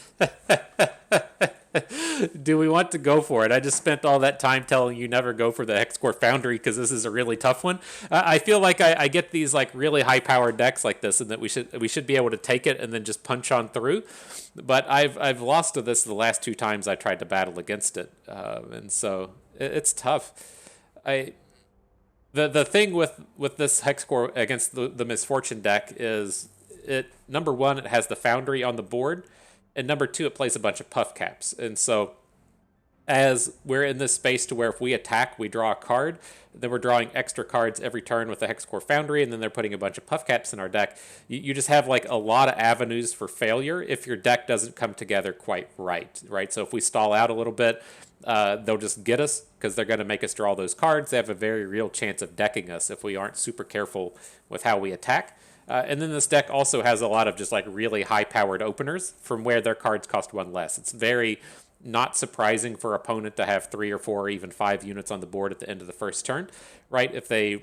do we want to go for it? I just spent all that time telling you never go for the Hexcore Foundry because this is a really tough one. I feel like I get these like really high-powered decks like this, and that we should be able to take it and then just punch on through. But I've lost to this the last 2 times I tried to battle against it, and so it's tough. The thing with this Hexcore against the Misfortune deck is number 1, it has the Foundry on the board. And number 2, it plays a bunch of puff caps. And so as we're in this space to where if we attack, we draw a card, then we're drawing extra cards every turn with the Hexcore Foundry, and then they're putting a bunch of puff caps in our deck. You just have like a lot of avenues for failure if your deck doesn't come together quite right? So if we stall out a little bit, they'll just get us because they're going to make us draw those cards. They have a very real chance of decking us if we aren't super careful with how we attack. And then this deck also has a lot of just like really high-powered openers from where their cards cost 1 less. It's very not surprising for opponent to have 3 or 4 or even 5 units on the board at the end of the first turn, right? If they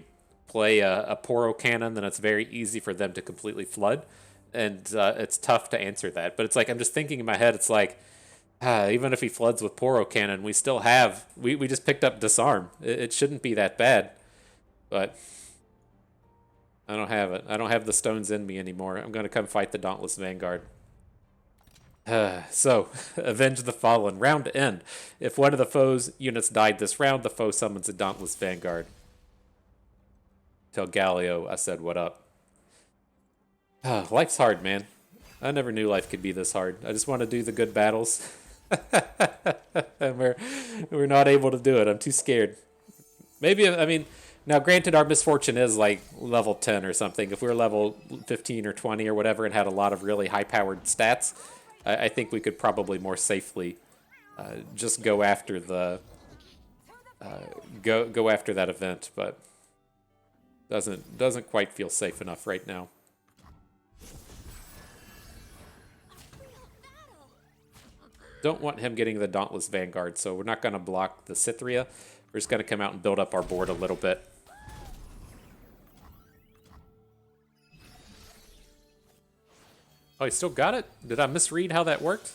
play a Poro Cannon, then it's very easy for them to completely flood, and it's tough to answer that. But it's like I'm just thinking in my head, it's like even if he floods with Poro Cannon, we still have we just picked up Disarm. It shouldn't be that bad, but. I don't have it. I don't have the stones in me anymore. I'm going to come fight the Dauntless Vanguard. So, Avenge the Fallen. Round end. If one of the foe's units died this round, the foe summons a Dauntless Vanguard. Tell Galio I said what up. Life's hard, man. I never knew life could be this hard. I just want to do the good battles. And we're not able to do it. I'm too scared. Maybe, I mean... Now, granted, our Misfortune is like level 10 or something. If we were level 15 or 20 or whatever and had a lot of really high-powered stats, I think we could probably more safely just go after the go after that event, but doesn't quite feel safe enough right now. Don't want him getting the Dauntless Vanguard, so we're not going to block the Cythria. We're just going to come out and build up our board a little bit. Oh, he still got it? Did I misread how that worked?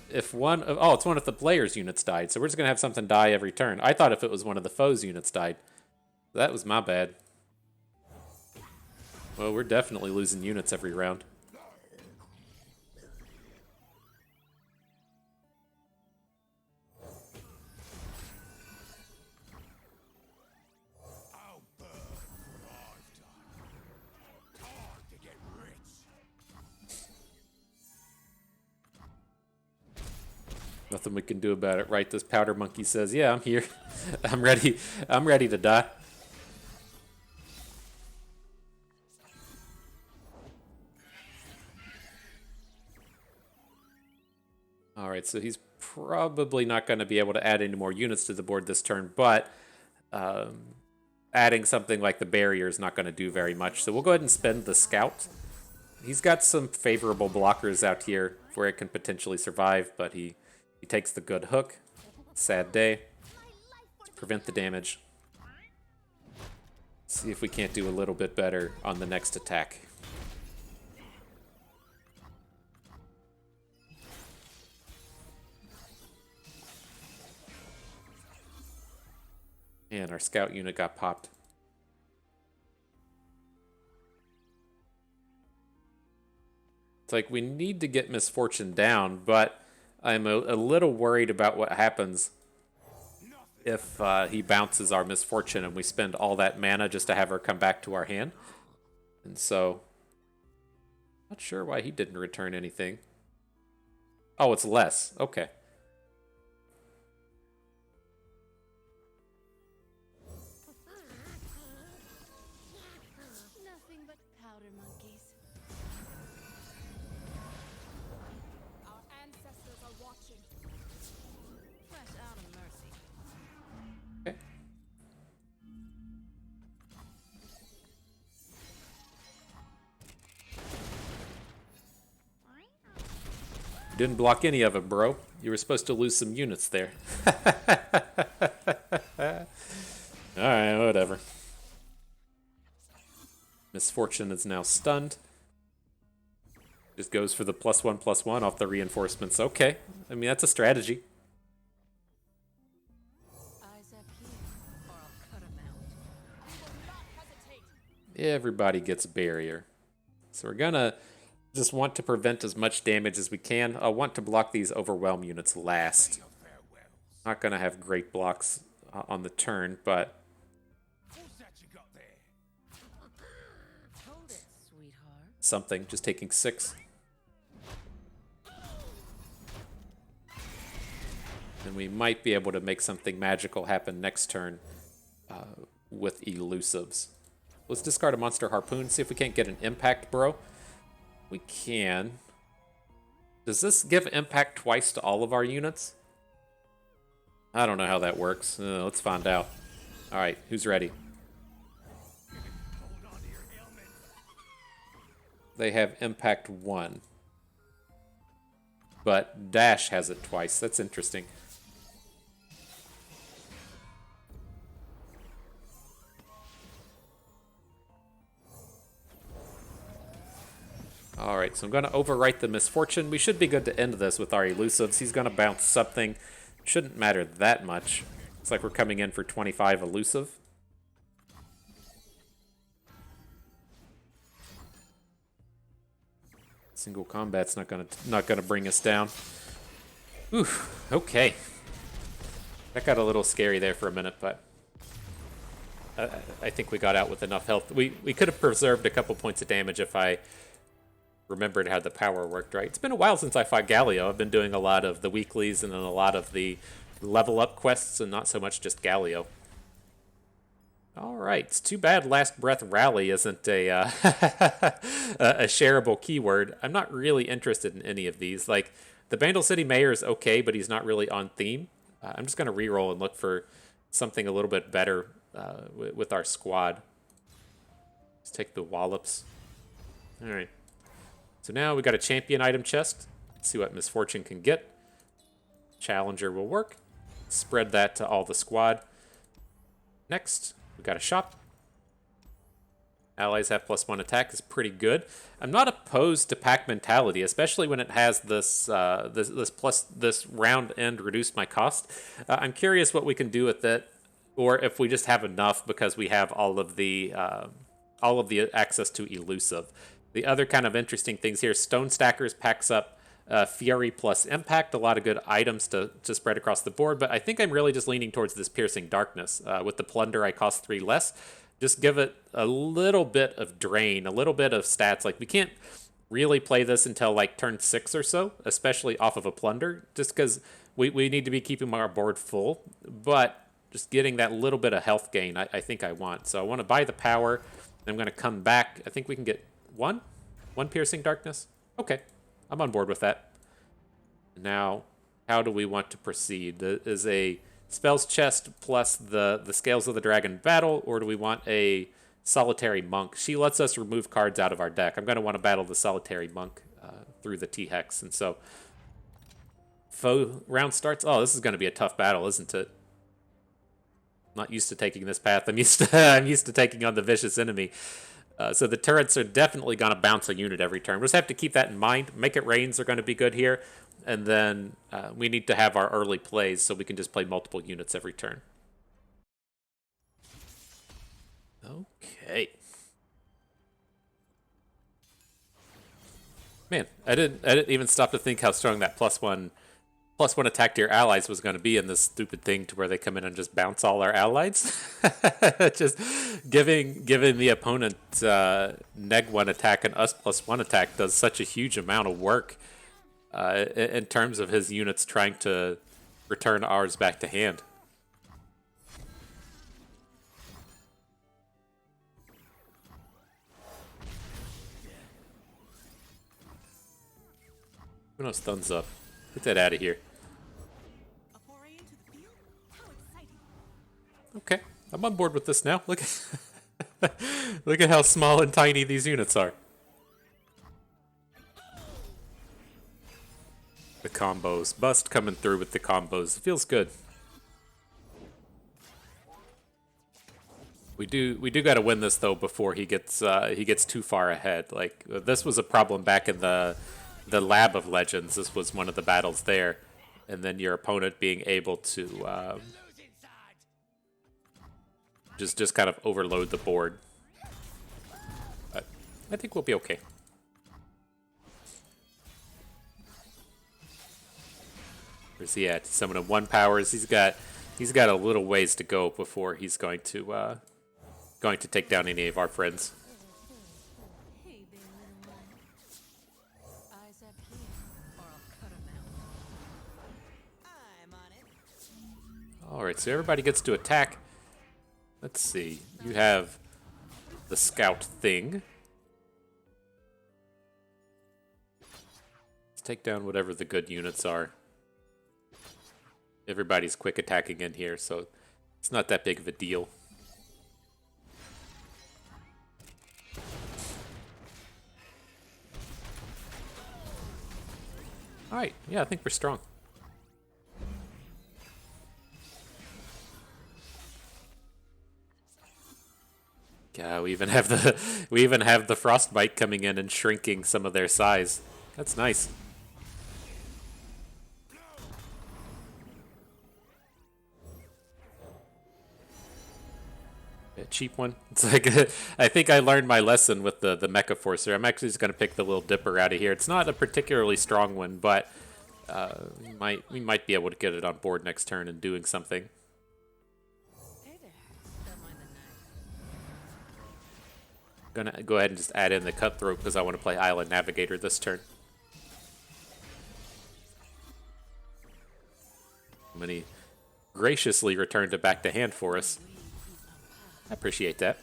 If one of... Oh, it's one of the player's units died, so we're just going to have something die every turn. I thought if it was one of the foe's units died. That was my bad. Well, we're definitely losing units every round. Nothing we can do about it, right? This powder monkey says, yeah, I'm here. I'm ready. I'm ready to die. All right, so he's probably not going to be able to add any more units to the board this turn, but adding something like the barrier is not going to do very much. So we'll go ahead and spend the scout. He's got some favorable blockers out here where it can potentially survive, but he takes the good hook. Sad day. Let's prevent the damage. See if we can't do a little bit better on the next attack. And our scout unit got popped. It's like we need to get Misfortune down, but I'm a little worried about what happens if he bounces our Misfortune and we spend all that mana just to have her come back to our hand. And so, not sure why he didn't return anything. Oh, it's less. Okay. Nothing but powder monkeys. Our ancestors are watching. Fresh out of mercy. Okay. You didn't block any of it, bro. You were supposed to lose some units there. Alright, whatever. Misfortune is now stunned. Just goes for the +1/+1 off the reinforcements. Okay. I mean, that's a strategy. Eyes up here, or I'll cut 'em out. We will not hesitate. Everybody gets barrier. So we're gonna just want to prevent as much damage as we can. I want to block these overwhelm units last. Not gonna have great blocks on the turn, but What's that you got there? Hold it, sweetheart. something. Just taking 6. And we might be able to make something magical happen next turn with elusives. Let's discard a monster harpoon, see if we can't get an impact, bro. We can. Does this give impact twice to all of our units? I don't know how that works. Let's find out. Alright, who's ready? Hold on to your helmet. They have impact 1. But Dash has it twice. That's interesting. Alright, so I'm going to overwrite the Misfortune. We should be good to end this with our elusives. He's going to bounce something. Shouldn't matter that much. Looks like we're coming in for 25 elusive. Single combat's not gonna bring us down. Oof, okay. That got a little scary there for a minute, but I think we got out with enough health. We could have preserved a couple points of damage if I remembered how the power worked, right? It's been a while since I fought Galio. I've been doing a lot of the weeklies and then a lot of the level up quests and not so much just Galio. All right, it's too bad Last Breath Rally isn't a a shareable keyword. I'm not really interested in any of these. Like, the Bandle City Mayor is okay, but he's not really on theme. I'm just going to reroll and look for something a little bit better with our squad. Let's take the Wallops. All right. So now we got a champion item chest. Let's see what Misfortune can get. Challenger will work. Spread that to all the squad. Next, we got a shop. Allies have +1 attack is pretty good. I'm not opposed to pack mentality, especially when it has this this round end reduce my cost. I'm curious what we can do with it, or if we just have enough because we have all of the access to elusive. The other kind of interesting things here: Stone Stackers packs up Fury plus Impact, a lot of good items to spread across the board, but I think I'm really just leaning towards this Piercing Darkness. With the Plunder, I cost 3 less. Just give it a little bit of drain, a little bit of stats. Like, we can't really play this until like turn 6 or so, especially off of a Plunder, just because we need to be keeping our board full, but just getting that little bit of health gain I think I want. So I want to buy the power. I'm going to come back. I think we can get one Piercing Darkness. Okay. I'm on board with that. Now, how do we want to proceed? Is a spells chest plus the Scales of the Dragon battle, or do we want a Solitary Monk? She lets us remove cards out of our deck. I'm going to want to battle the Solitary Monk through the T-Hex, and so foe round starts. Oh, this is going to be a tough battle, isn't it? Not used to taking this path. I'm used to taking on the vicious enemy. So the turrets are definitely going to bounce a unit every turn. We just have to keep that in mind. Make It Rains are going to be good here. And then we need to have our early plays so we can just play multiple units every turn. Okay. Man, I didn't even stop to think how strong that +1 +1 attack to your allies was going to be in this stupid thing to where they come in and just bounce all our allies. Just giving the opponent -1 attack and us +1 attack does such a huge amount of work in terms of his units trying to return ours back to hand. Who knows? Thumbs up. Get that out of here. A foray into the field? How exciting! Okay, I'm on board with this now. Look, look at how small and tiny these units are. The combos, Bust coming through with the combos. It feels good. We do got to win this though before he gets too far ahead. Like this was a problem back in the Lab of Legends. This was one of the battles there, and then your opponent being able to just kind of overload the board. But I think we'll be okay. Where's he at? Summon of 1 powers. He's got a little ways to go before he's going to take down any of our friends. Hey there, little one. Eyes up here, or I'll cut 'em out. I'm on it. All right, so everybody gets to attack. Let's see. You have the scout thing. Let's take down whatever the good units are. Everybody's quick attacking in here, so it's not that big of a deal. All right, yeah, I think we're strong. Yeah, we even have the frostbite coming in and shrinking some of their size. That's nice. A cheap one. It's like I think I learned my lesson with the Mecha Forcer. I'm actually just gonna pick the Little Dipper out of here. It's not a particularly strong one, but we might be able to get it on board next turn and doing something. Hey there. Don't mind the knife. Gonna go ahead and just add in the Cutthroat because I want to play Island Navigator this turn. Many graciously returned it back to hand for us. I appreciate that.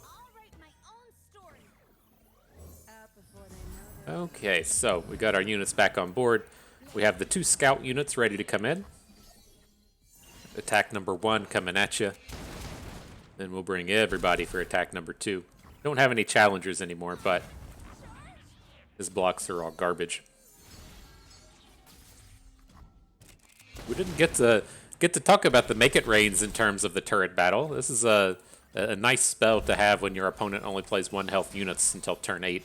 I'll write my own story. Out before they know they're Okay, so we got our units back on board. We have the 2 scout units ready to come in. Attack number 1 coming at you. Then we'll bring everybody for attack number 2. Don't have any challengers anymore, but his blocks are all garbage. We didn't get to talk about the Make It Rains in terms of the turret battle. This is a nice spell to have when your opponent only plays 1 health units until turn 8.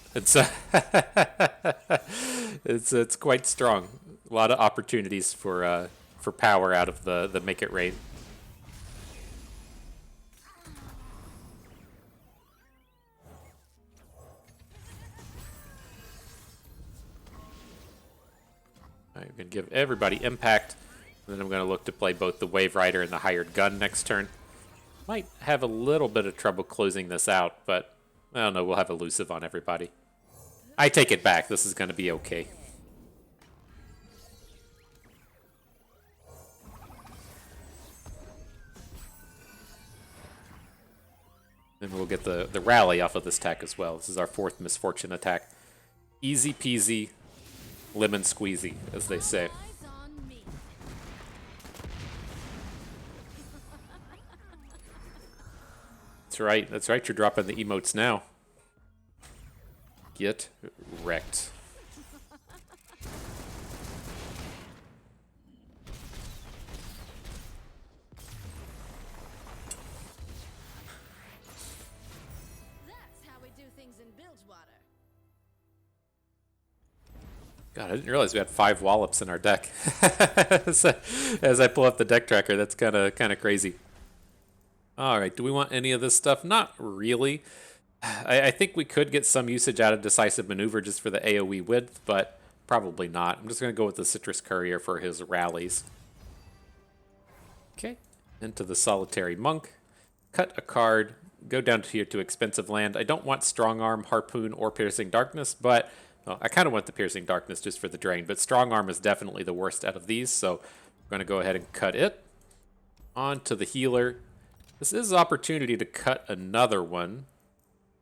It's quite strong. A lot of opportunities for power out of the Make It Rain. I'm going to give everybody impact, and then I'm going to look to play both the Wave Rider and the Hired Gun next turn. Might have a little bit of trouble closing this out, but I don't know, we'll have Elusive on everybody. I take it back, this is going to be okay. Then we'll get the rally off of this attack as well. This is our 4th Misfortune attack. Easy peasy, lemon squeezy, as they say. Eyes on me. That's right, you're dropping the emotes now. Get wrecked. That's how we do things in Bilgewater. God, I didn't realize we had 5 Wallops in our deck. As I pull up the deck tracker, that's kind of crazy. All right, do we want any of this stuff? Not really. I think we could get some usage out of Decisive Maneuver just for the AoE width, but probably not. I'm just going to go with the Citrus Courier for his rallies. Okay, into the Solitary Monk. Cut a card, go down here to Expensive Land. I don't want Strong Arm, Harpoon, or Piercing Darkness, but well, I kind of want the Piercing Darkness just for the drain, but Strong Arm is definitely the worst out of these, so I'm going to go ahead and cut it. On to the Healer. This is an opportunity to cut another one.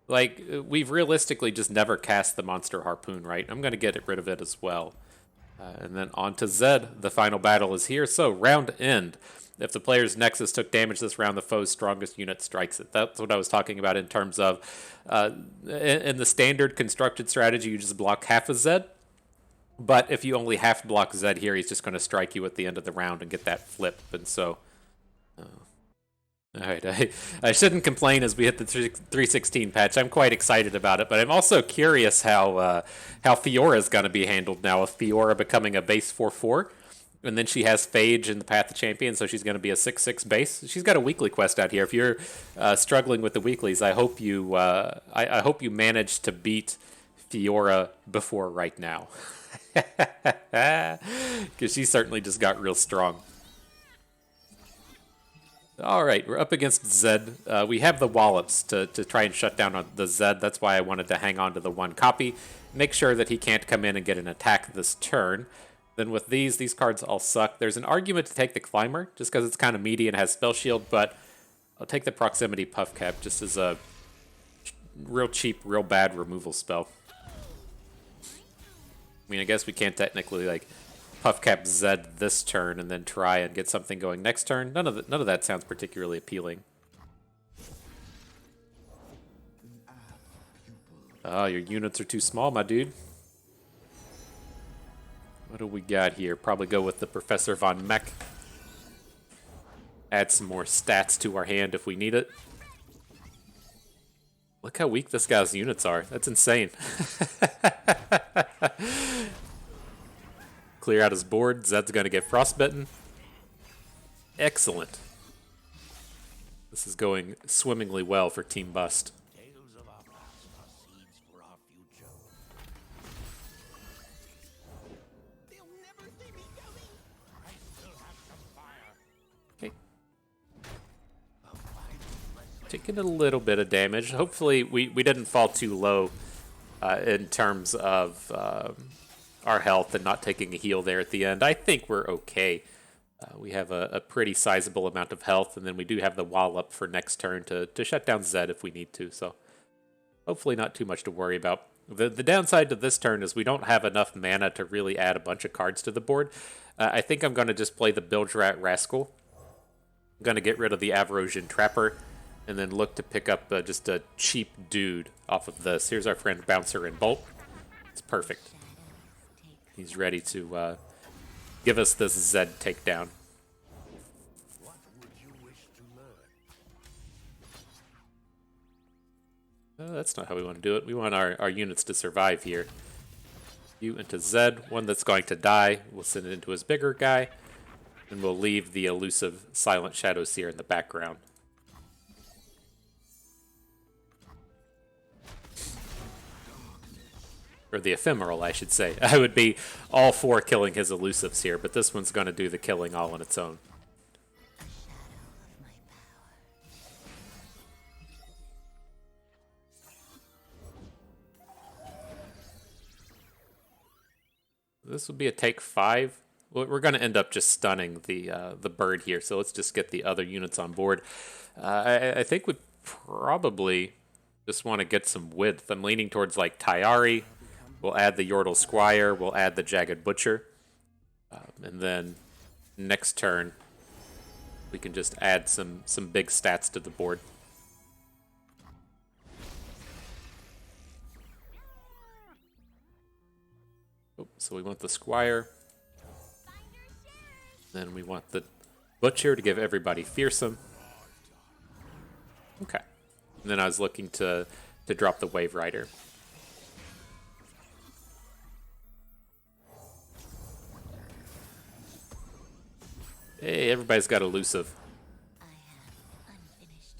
Like, we've realistically just never cast the Monster Harpoon, right? I'm going to get rid of it as well. And then on to Zed. The final battle is here. So, round end. If the player's Nexus took damage this round, the foe's strongest unit strikes it. That's what I was talking about in terms of, in the standard constructed strategy, you just block half of Zed. But if you only half block Zed here, he's just going to strike you at the end of the round and get that flip. And so... all right, I shouldn't complain as we hit the 316 patch. I'm quite excited about it, but I'm also curious how Fiora is going to be handled now, with Fiora becoming a base 4/4, and then she has Phage in the Path of Champions, so she's going to be a 6/6 base. She's got a weekly quest out here. If you're struggling with the weeklies, I hope you I hope you manage to beat Fiora before right now, because she certainly just got real strong. All right, we're up against Zed. We have the Wallops to try and shut down on the Zed. That's why I wanted to hang on to the one copy. Make sure that he can't come in and get an attack this turn. Then with these cards all suck. There's an argument to take the Climber, just because it's kind of meaty and has Spell Shield, but I'll take the Proximity Puff Cap just as a real cheap, real bad removal spell. I mean, I guess we can't technically, like... Puff Cap Zed this turn and then try and get something going next turn. None of that sounds particularly appealing. Oh, your units are too small, my dude. What do we got here? Probably go with the Professor Von Mech. Add some more stats to our hand if we need it. Look how weak this guy's units are. That's insane. Clear out his board. Zed's going to get frostbitten. Excellent. This is going swimmingly well for Team Bust. Tales of our past are seeds for our future. They'll never see me coming. I still have some fire. Okay. Taking a little bit of damage. Hopefully we didn't fall too low in terms of our health and not taking a heal there at the end. I think we're okay. We have a pretty sizable amount of health, and then we do have the wall up for next turn to shut down Zed if we need to, so hopefully not too much to worry about. The downside to this turn is we don't have enough mana to really add a bunch of cards to the board. I think I'm going to just play the Bilgerat Rascal. I'm going to get rid of the Avarosian Trapper, and then look to pick up just a cheap dude off of this. Here's our friend Bouncer and Bolt. It's perfect. He's ready to give us this Zed takedown. What would you wish to learn? That's not how we want to do it. We want our units to survive here. You into Zed, one that's going to die. We'll send it into his bigger guy. And we'll leave the elusive Silent Shadow Seer in the background. Or the Ephemeral, I should say. I would be all for killing his elusives here, but this one's going to do the killing all on its own. This would be a take 5. We're going to end up just stunning the bird here, so let's just get the other units on board. I think we probably just want to get some width. I'm leaning towards like Tyari. We'll add the Yordle Squire. We'll add the Jagged Butcher. And then next turn, we can just add some big stats to the board. Oh, so we want the Squire. Then we want the Butcher to give everybody Fearsome. Okay. And then I was looking to drop the Wave Rider. Hey, everybody's got elusive. I have unfinished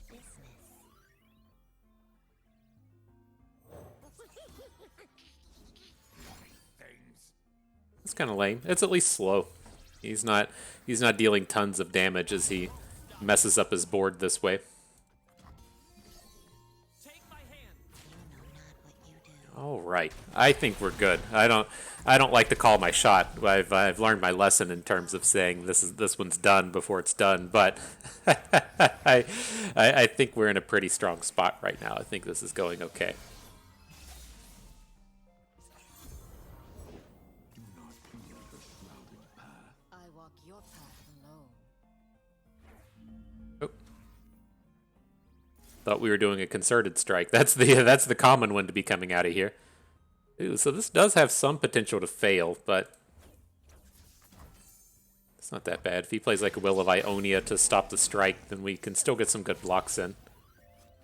kind of lame. It's at least slow. He's not dealing tons of damage as he messes up his board this way. Take my hand. All right, I think we're good. I don't like to call my shot. I've learned my lesson in terms of saying this one's done before it's done. But I think we're in a pretty strong spot right now. I think this is going okay. I walk your path alone. Oh. Thought we were doing a concerted strike. That's the common one to be coming out of here. Ooh, so this does have some potential to fail, but it's not that bad. If he plays like a Will of Ionia to stop the strike, then we can still get some good blocks in.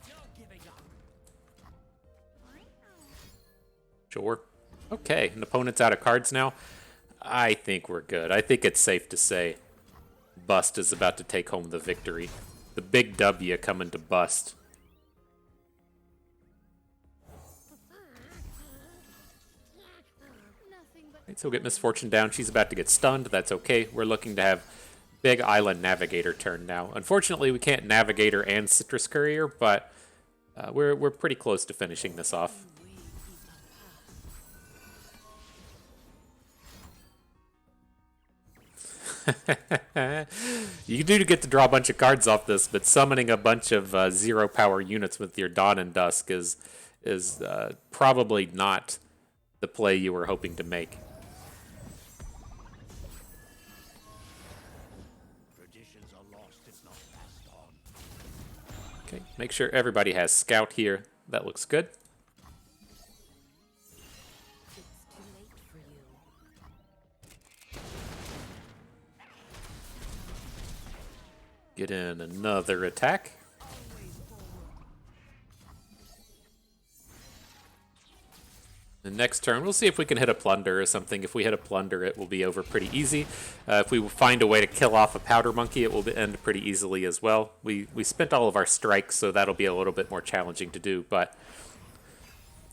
You're giving up. Sure. Okay, an opponent's out of cards now. I think we're good. I think it's safe to say Bust is about to take home the victory. The big W coming to Bust. Nothing but Right, so we'll get Misfortune down. She's about to get stunned. That's okay. We're looking to have Big Island Navigator turn now. Unfortunately, we can't Navigator and Citrus Courier, but we're pretty close to finishing this off. You do get to draw a bunch of cards off this, but summoning a bunch of 0 power units with your Dawn and Dusk is probably not the play you were hoping to make. Traditions are lost if not passed on. Okay, make sure everybody has Scout here. That looks good. it's too late for you. Get in another attack. The next turn, we'll see if we can hit a Plunder or something. If we hit a Plunder, it will be over pretty easy. If we find a way to kill off a Powder Monkey, it will end pretty easily as well. We spent all of our strikes, so that'll be a little bit more challenging to do, but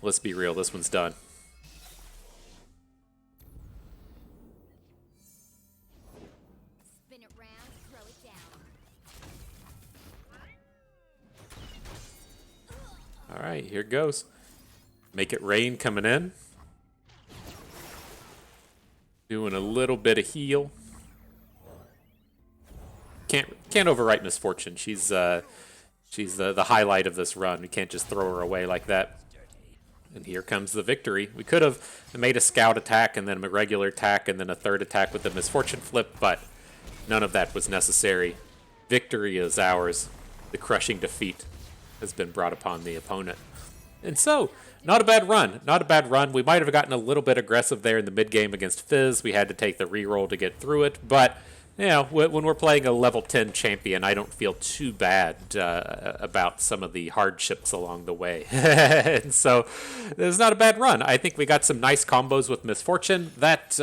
let's be real, this one's done. Spin it round, throw it down. All right, here it goes. Make it rain coming in. Doing a little bit of heal. Can't overwrite Misfortune. She's the highlight of this run. We can't just throw her away like that. And here comes the victory. We could have made a Scout attack and then a regular attack and then a third attack with the Misfortune flip, but none of that was necessary. Victory is ours. The crushing defeat has been brought upon the opponent. And so, not a bad run. Not a bad run. We might have gotten a little bit aggressive there in the mid-game against Fizz. We had to take the reroll to get through it. But, you know, when we're playing a level 10 champion, I don't feel too bad about some of the hardships along the way. And so, it was not a bad run. I think we got some nice combos with Misfortune. That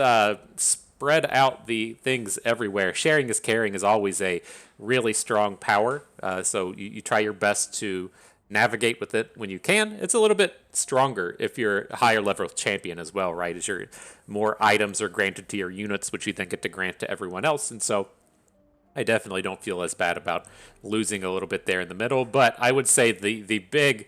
spread out the things everywhere. Sharing is caring is always a really strong power. So you try your best to navigate with it when you can. It's a little bit stronger if you're a higher level champion as well, right? As your more items are granted to your units, which you then get to grant to everyone else. And so I definitely don't feel as bad about losing a little bit there in the middle. But I would say the big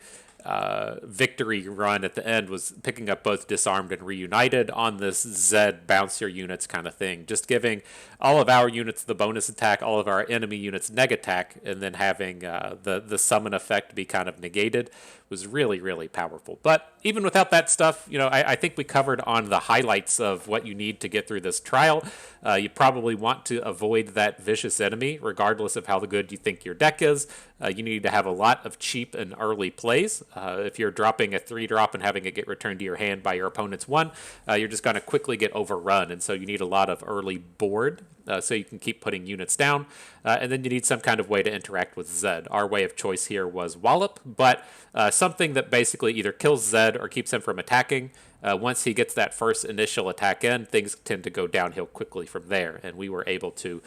victory run at the end was picking up both Disarmed and Reunited on this Zed bounce your units kind of thing. Just giving all of our units the bonus attack, all of our enemy units neg attack, and then having the summon effect be kind of negated was really, really powerful. But even without that stuff, you know, I think we covered on the highlights of what you need to get through this trial. You probably want to avoid that vicious enemy, regardless of how good you think your deck is. You need to have a lot of cheap and early plays. If you're dropping a 3-drop and having it get returned to your hand by your opponent's 1, you're just going to quickly get overrun. And so you need a lot of early board so you can keep putting units down. And then you need some kind of way to interact with Zed. Our way of choice here was Wallop, but something that basically either kills Zed or keeps him from attacking. Once he gets that first initial attack in, things tend to go downhill quickly from there. And we were able to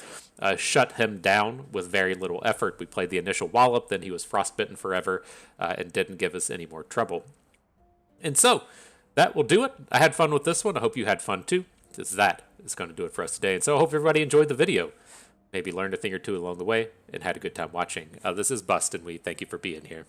shut him down with very little effort. We played the initial Wallop, then he was frostbitten forever and didn't give us any more trouble. And so that will do it. I had fun with this one. I hope you had fun too. that is going to do it for us today. And so I hope everybody enjoyed the video. Maybe learned a thing or two along the way and had a good time watching. This is Bust, and we thank you for being here.